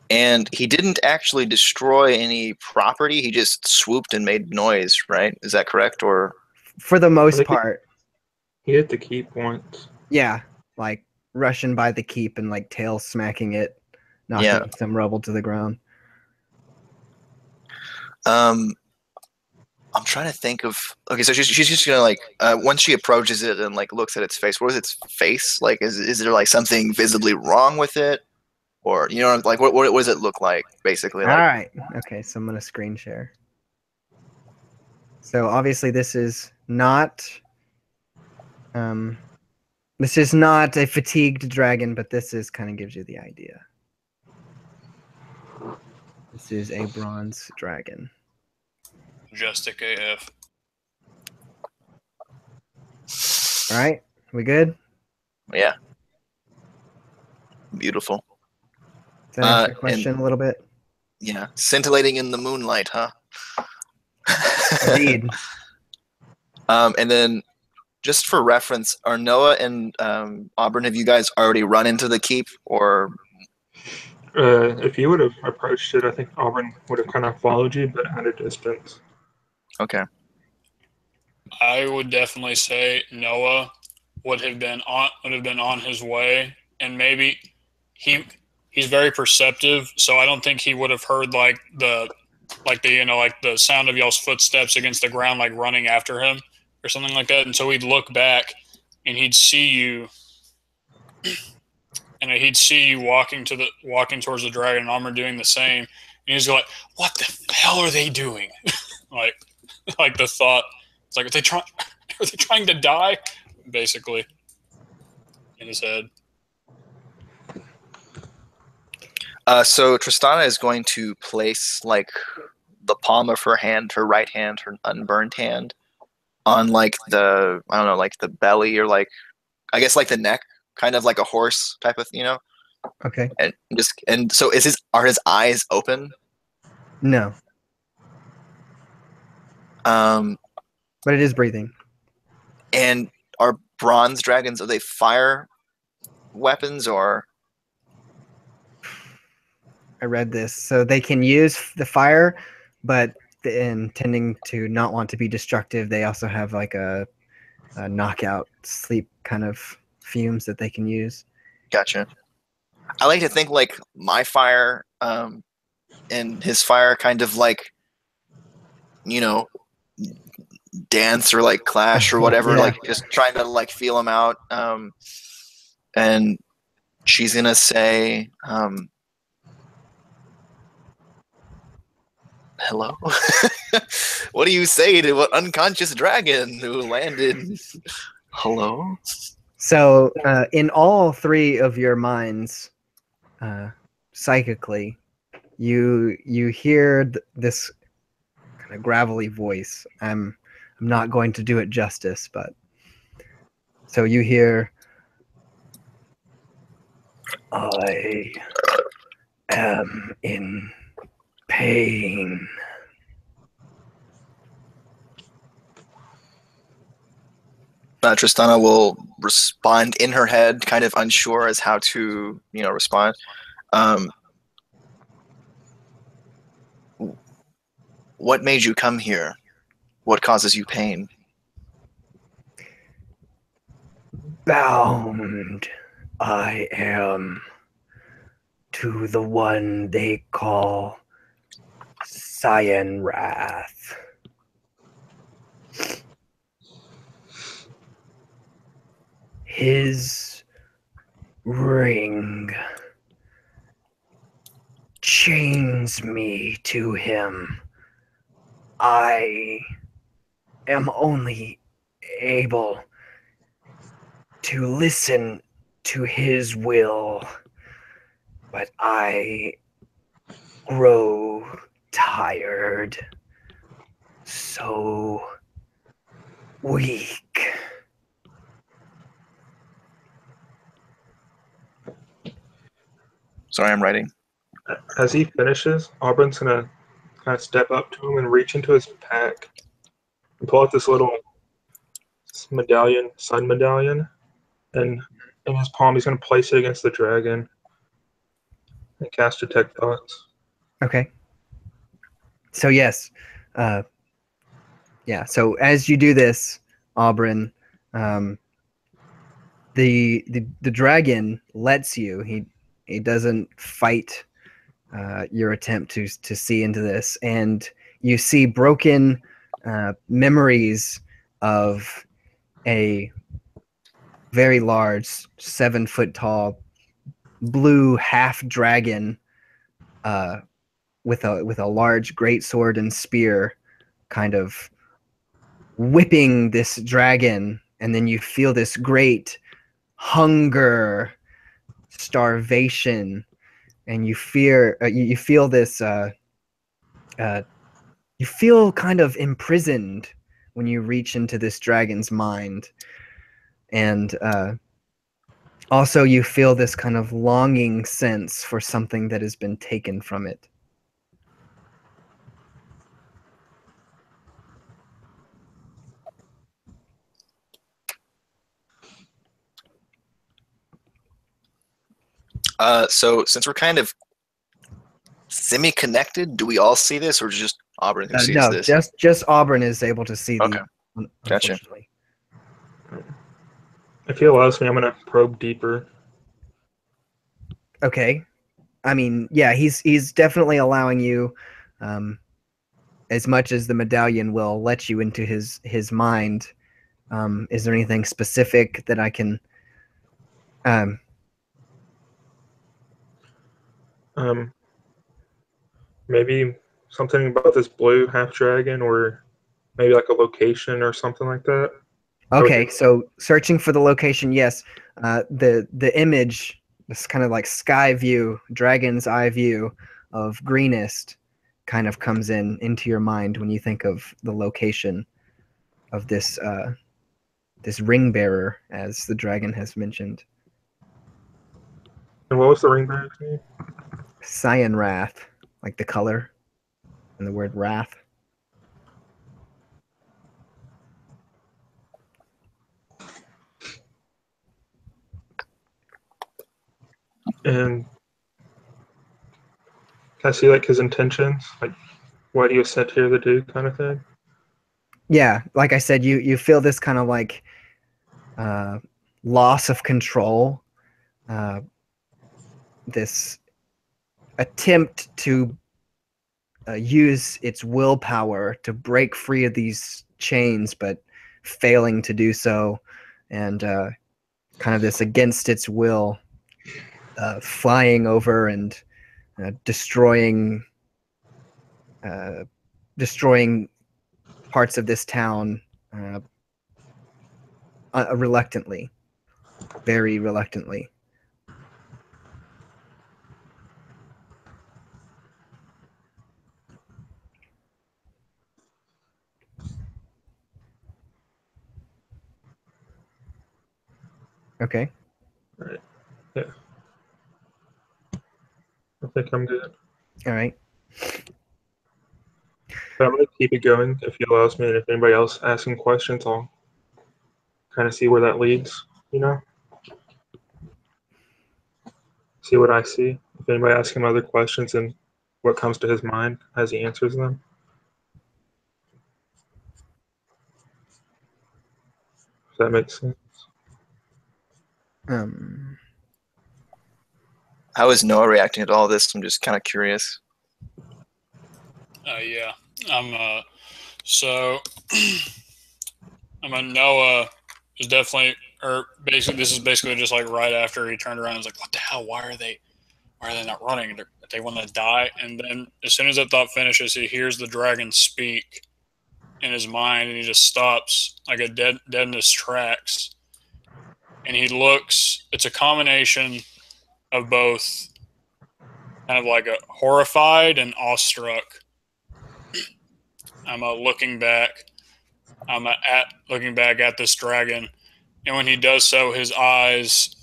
And he didn't actually destroy any property. He just swooped and made noise, right? Is that correct? Or for the most part, he hit the keep once. Yeah, like rushing by the keep and like tail smacking it, knocking some rubble to the ground. I'm trying to think of. Okay, so she's just gonna like once she approaches it and like looks at its face. What is its face like? Is there like something visibly wrong with it, or like what does it look like basically? Like, all right, okay, so I'm gonna screen share. So obviously this is not a fatigued dragon, but this is kind of gives you the idea. This is a bronze dragon. Majestic AF. All right, we good? Yeah. Beautiful. Does that answer your And question a little bit? yeah, scintillating in the moonlight, huh? Indeed. And then, just for reference, are Noah and Auburn, have you guys already run into the keep, or? If you would have approached it, I think Auburn would have kind of followed you, but at a distance. Okay. I would definitely say Noah would have been on his way, and maybe he's very perceptive, so I don't think he would have heard like the sound of y'all's footsteps against the ground, like running after him or something like that. And so he'd look back and he'd see you, and he'd see you walking towards the dragon, and Armor doing the same. And he's like, "What the hell are they doing?" like the thought, it's like, are they trying to die? Basically, in his head. So Tristana is going to place like the palm of her hand, her right hand, her unburned hand, on like the, I don't know, like the belly, or like, I guess like the neck, kind of like a horse type of, Okay. And so are his eyes open? No, but it is breathing. And are bronze dragons, are they fire weapons, or? I read this, so they can use the fire, but in tending to not want to be destructive, they also have like a knockout sleep kind of fumes that they can use. Gotcha. I like to think like my fire and his fire kind of like, dance or like clash or whatever, Yeah. like just trying to like feel him out. And she's gonna say, hello? What do you say to an unconscious dragon who landed? Hello? So in all three of your minds, psychically, you hear this kind of gravelly voice. I'm not going to do it justice, but so you hear, I am in pain. Tristana will respond in her head, kind of unsure as how to, respond. What made you come here? What causes you pain? Bound I am to the one they call Cyan Wrath. His ring chains me to him. I am only able to listen to his will, but I grow tired, so weak. Sorry, I'm writing. As he finishes, Auburn's gonna kind of step up to him and reach into his pack and pull out this little medallion, sun medallion, and in his palm he's gonna place it against the dragon and cast Detect Thoughts. Okay. So yes, yeah. So as you do this, Auburn, the dragon lets you. He doesn't fight your attempt to see into this, and you see broken memories of a very large, 7-foot tall, blue half dragon with a large great sword and spear, kind of whipping this dragon, and then you feel this great hunger, starvation, and you feel this you feel kind of imprisoned when you reach into this dragon's mind, and also you feel this kind of longing sense for something that has been taken from it. So since we're kind of semi-connected, do we all see this, or just Auburn who sees No, this? just Auburn is able to see Okay. Gotcha. unfortunately. If he allows me, I'm gonna probe deeper. Okay. I mean, yeah, he's definitely allowing you, as much as the medallion will let you into his mind. Is there anything specific that I can? Maybe something about this blue half dragon, or maybe like a location or something like that. Okay, so searching for the location, yes. The image, this kind of like sky view, dragon's eye view of Greenest, kind of comes into your mind when you think of the location of this this ring bearer, as the dragon has mentioned. And what was the ring bearer's name? Cyan Wrath, like the color and the word wrath. And can I see like his intentions? Like what he was sent here to do, kind of thing? Yeah, like I said, you feel this kind of like loss of control, this attempt to use its willpower to break free of these chains, but failing to do so, and kind of this against its will, flying over and destroying destroying parts of this town reluctantly, very reluctantly. Okay. All right. Yeah. I think I'm good. All right. But I'm gonna keep it going if he allows me, and if anybody else asking questions, I'll kind of see where that leads. You know, see what I see. If anybody asks him other questions and what comes to his mind as he answers them. If that makes sense. How is Noah reacting to all this? I'm just kind of curious. Yeah, I'm so Noah is definitely, or basically this is basically just like right after he turned around and was like, what the hell, why are they not running? They want to die. And then as soon as that thought finishes, he hears the dragon speak in his mind, and he just stops like a dead in his tracks, and he looks. It's a combination of both kind of like a horrified and awestruck. I'm looking back at this dragon, and when he does so, his eyes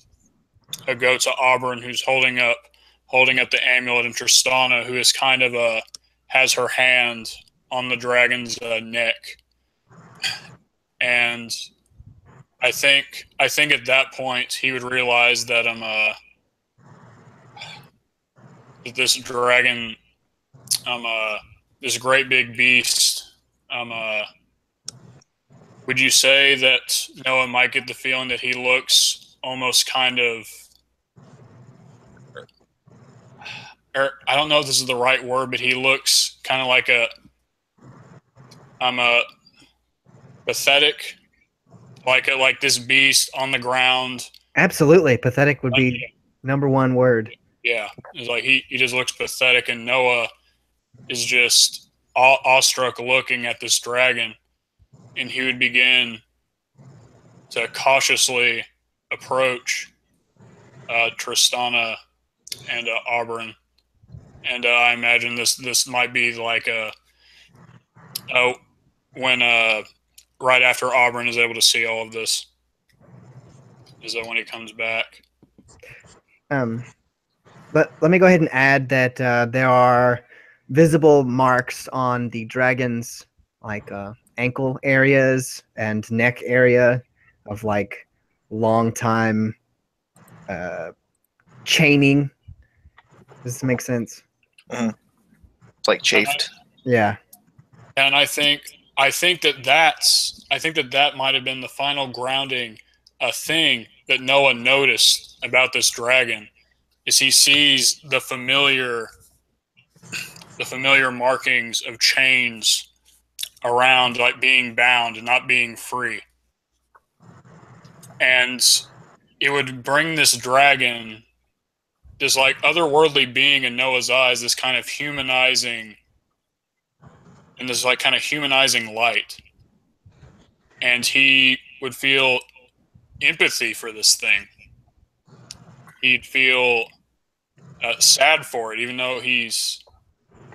go to Auburn, who's holding up the amulet, and Tristana, who is kind of has her hand on the dragon's neck. And I think at that point he would realize that this dragon, this great big beast. Would you say that Noah might get the feeling that he looks almost kind of, or I don't know if this is the right word, but he looks kind of like a pathetic, like this beast on the ground. Absolutely, pathetic would be number one word. Yeah, it's like he just looks pathetic, and Noah is just awestruck looking at this dragon, and he would begin to cautiously approach Tristana and Auburn, and I imagine this might be like when right after Auburn is able to see all of this. Is that when he comes back? Let me go ahead and add that there are visible marks on the dragon's like ankle areas and neck area of like long time chaining. Does this make sense? It's like chafed. Yeah. And I think that might have been the final grounding, a thing that Noah noticed about this dragon, is he sees the familiar markings of chains around, like being bound and not being free. And it would bring this dragon, this like otherworldly being in Noah's eyes, this kind of humanizing, and this like kind of humanizing light. And he would feel empathy for this thing. He'd feel sad for it, even though he's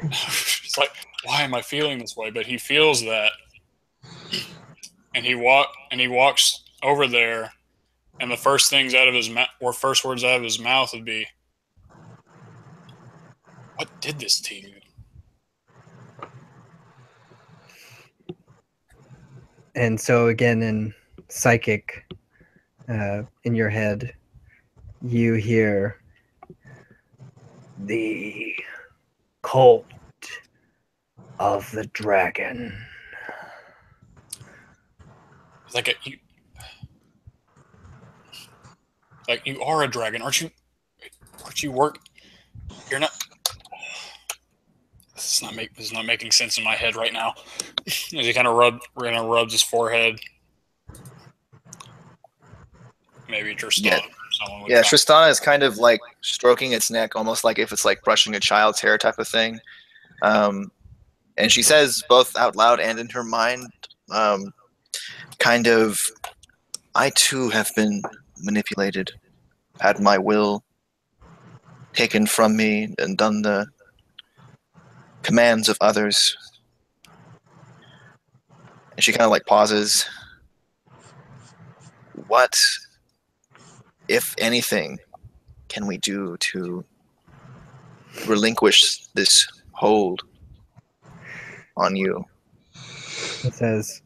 it's like, why am I feeling this way? But he feels that, and he walks over there, and the first things out of his or first words out of his mouth would be, "What did this to you?" And so again, in psychic, in your head, you hear the cult of the dragon. It's like you are a dragon, aren't you? You're not. This is not making sense in my head right now. As he kind of rubs his forehead. Maybe Tristan or someone would. Yeah, Tristana is kind of like stroking its neck, almost like if it's like brushing a child's hair type of thing. And she says, both out loud and in her mind, kind of, I too have been manipulated, had my will taken from me, and done the commands of others. And she kind of like pauses. What, if anything, can we do to relinquish this hold on you? It says,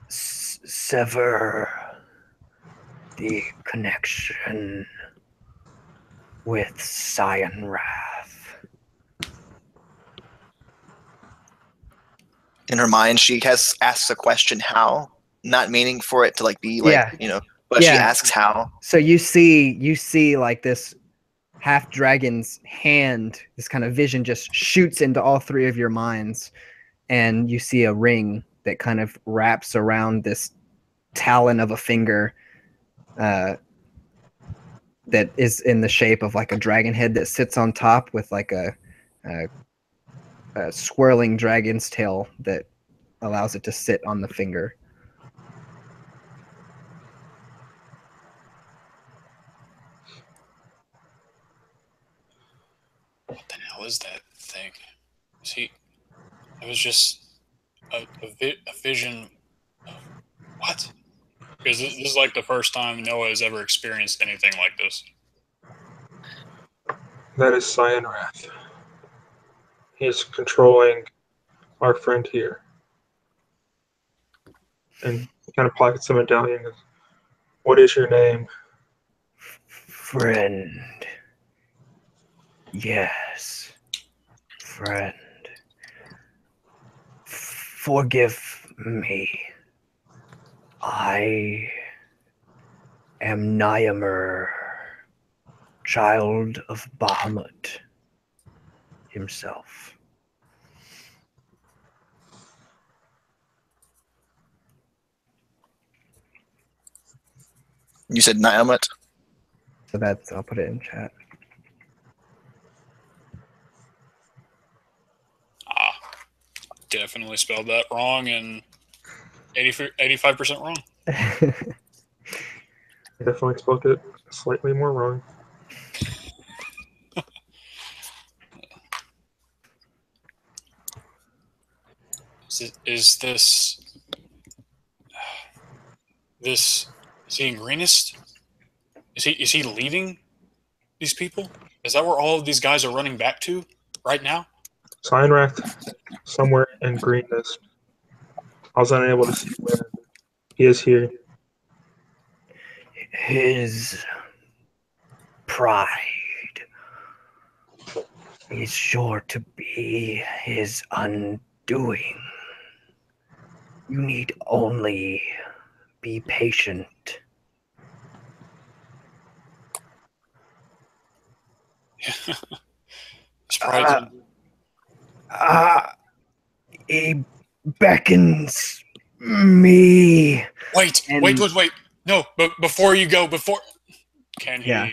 sever the connection with Cyan Wrath. In her mind, she asks a question, how? Not meaning for it to like be like, but she asks how. So you see like this half dragon's hand, this kind of vision just shoots into all three of your minds, and you see a ring that kind of wraps around this talon of a finger that is in the shape of like a dragon head that sits on top with like a swirling dragon's tail that allows it to sit on the finger. What the hell is that thing? It was just a vision of what? Because this is like the first time Noah has ever experienced anything like this. That is Cyan Wrath. He is controlling our friend here. And he kind of pockets the medallion. What is your name? Friend. Yes. Friend. Forgive me. I am Nyamer, child of Bahamut himself. You said Niamat? So I'll put it in chat. Definitely spelled that wrong and 85% wrong. Definitely spelled it slightly more wrong. Is this... This is he in Greenest? Is he leading these people? Is that where all of these guys are running back to right now? Signrath, somewhere in Greenest. I was unable to see where. He is here. His pride is sure to be his undoing. You need only be patient. His pride's He beckons me. Wait. No, but before you go, can he? Yeah.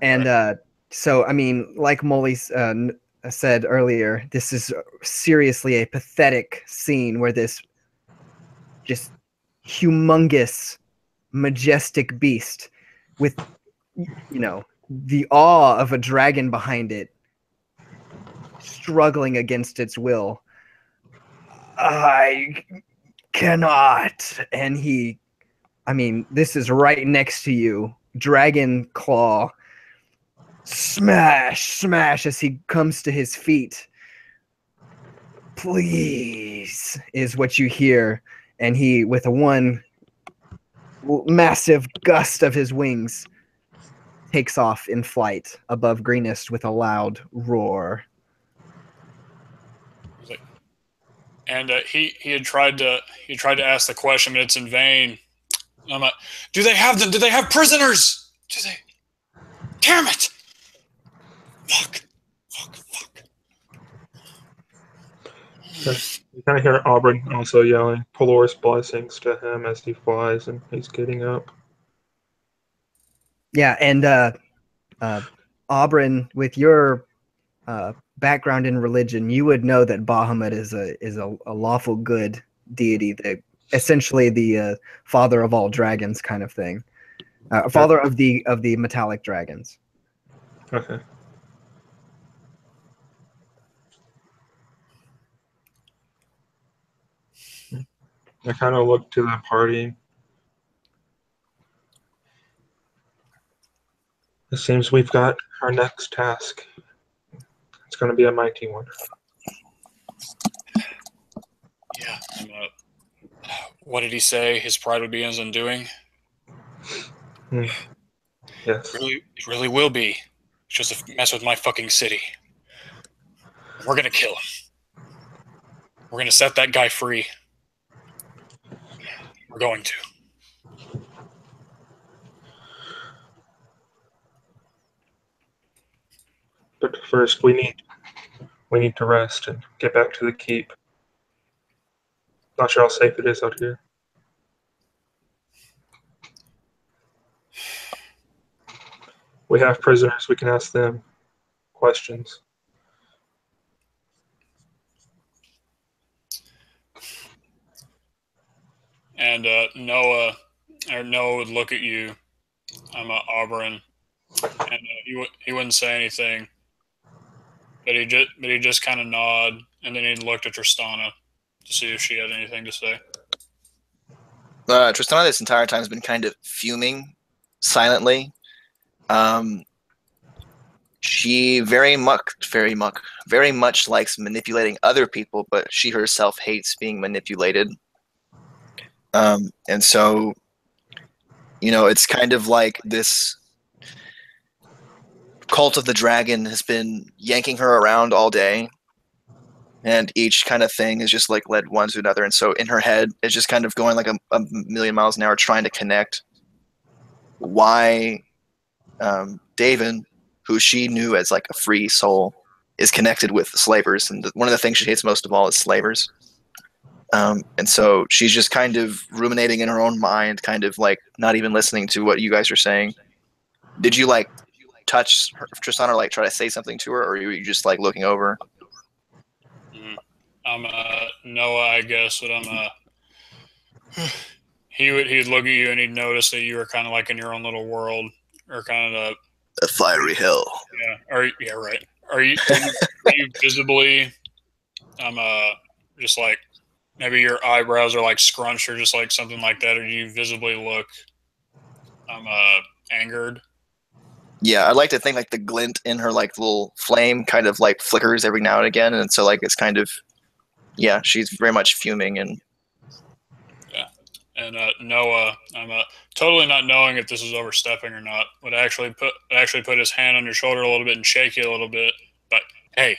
And so, I mean, like Molly said earlier, this is seriously a pathetic scene where this just humongous, majestic beast with, the awe of a dragon behind it, struggling against its will. I cannot. And this is right next to you. Dragon claw. Smash as he comes to his feet. Please, is what you hear. And he, with one massive gust of his wings, takes off in flight above Greenest with a loud roar. And he had tried to ask the question, but it's in vain. I'm like, do they have them? Do they have prisoners? Do they? Damn it! Fuck. You kind of hear Auburn also yelling Polaris blessings to him as he flies and he's getting up. Yeah, and Auburn, with your background in religion, you would know that Bahamut is a lawful good deity, essentially the father of all dragons kind of thing, father of the metallic dragons. Okay. I kind of look to the party. It seems we've got our next task. It's going to be a mighty one. Yeah. What did he say? His pride would be his undoing? Yes. It really will be. It's just to mess with my fucking city. We're going to kill him. We're going to set that guy free. We're going to. But first, we need to rest and get back to the keep. Not sure how safe it is out here. We have prisoners. We can ask them questions. And Noah would look at you. I'm Auburn, and he wouldn't say anything, but he just kind of nod, and then he looked at Tristana to see if she had anything to say. Tristana this entire time has been kind of fuming silently. She very much likes manipulating other people, but she herself hates being manipulated. And so, it's kind of like this cult of the dragon has been yanking her around all day, and each kind of thing is just like led one to another. And so in her head, it's just kind of going like a million miles an hour, trying to connect why David, who she knew as like a free soul, is connected with the slavers. And one of the things she hates most of all is slavers. And so she's just kind of ruminating in her own mind, kind of like not even listening to what you guys are saying. Did you like touch her, Tristan, or like try to say something to her, or were you just like looking over? I'm Noah, I guess, but he would look at you and he'd notice that you were kind of like in your own little world, or kind of a fiery hell. Yeah. Right. Are you visibly? I'm just like maybe your eyebrows are like scrunched or just like something like that, or do you visibly look angered? Yeah, I like to think like the glint in her like little flame kind of like flickers every now and again, and so like it's kind of, yeah, she's very much fuming. And And Noah, I'm totally not knowing if this is overstepping or not, would actually put his hand on your shoulder a little bit and shake you a little bit. But hey,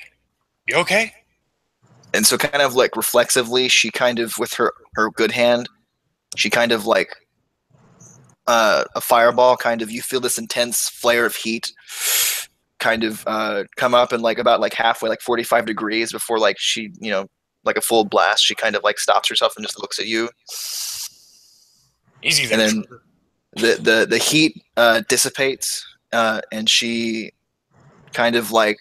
you okay? and so kind of like reflexively, she kind of with her good hand, she kind of like a fireball kind of, you feel this intense flare of heat kind of come up, and like about like halfway, like 45 degrees before like she, like a full blast, she kind of like stops herself and just looks at you. Easy there. And then the heat dissipates, and she kind of like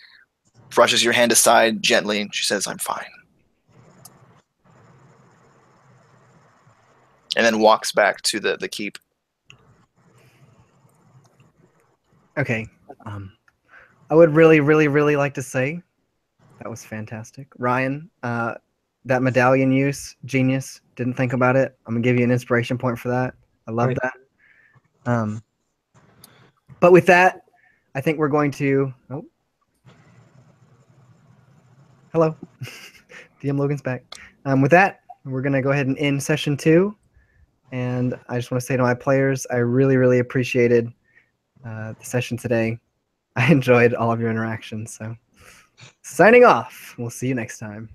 brushes your hand aside gently, and she says, "I'm fine," and then walks back to the keep. Okay. I would really, really, really like to say that was fantastic. Ryan, that medallion use, genius. Didn't think about it. I'm going to give you an inspiration point for that. I love that. But with that, I think we're going to... Oh. Hello. DM Logan's back. With that, we're going to go ahead and end session 2. And I just want to say to my players, I really, really appreciated the session today. I enjoyed all of your interactions. So signing off. We'll see you next time.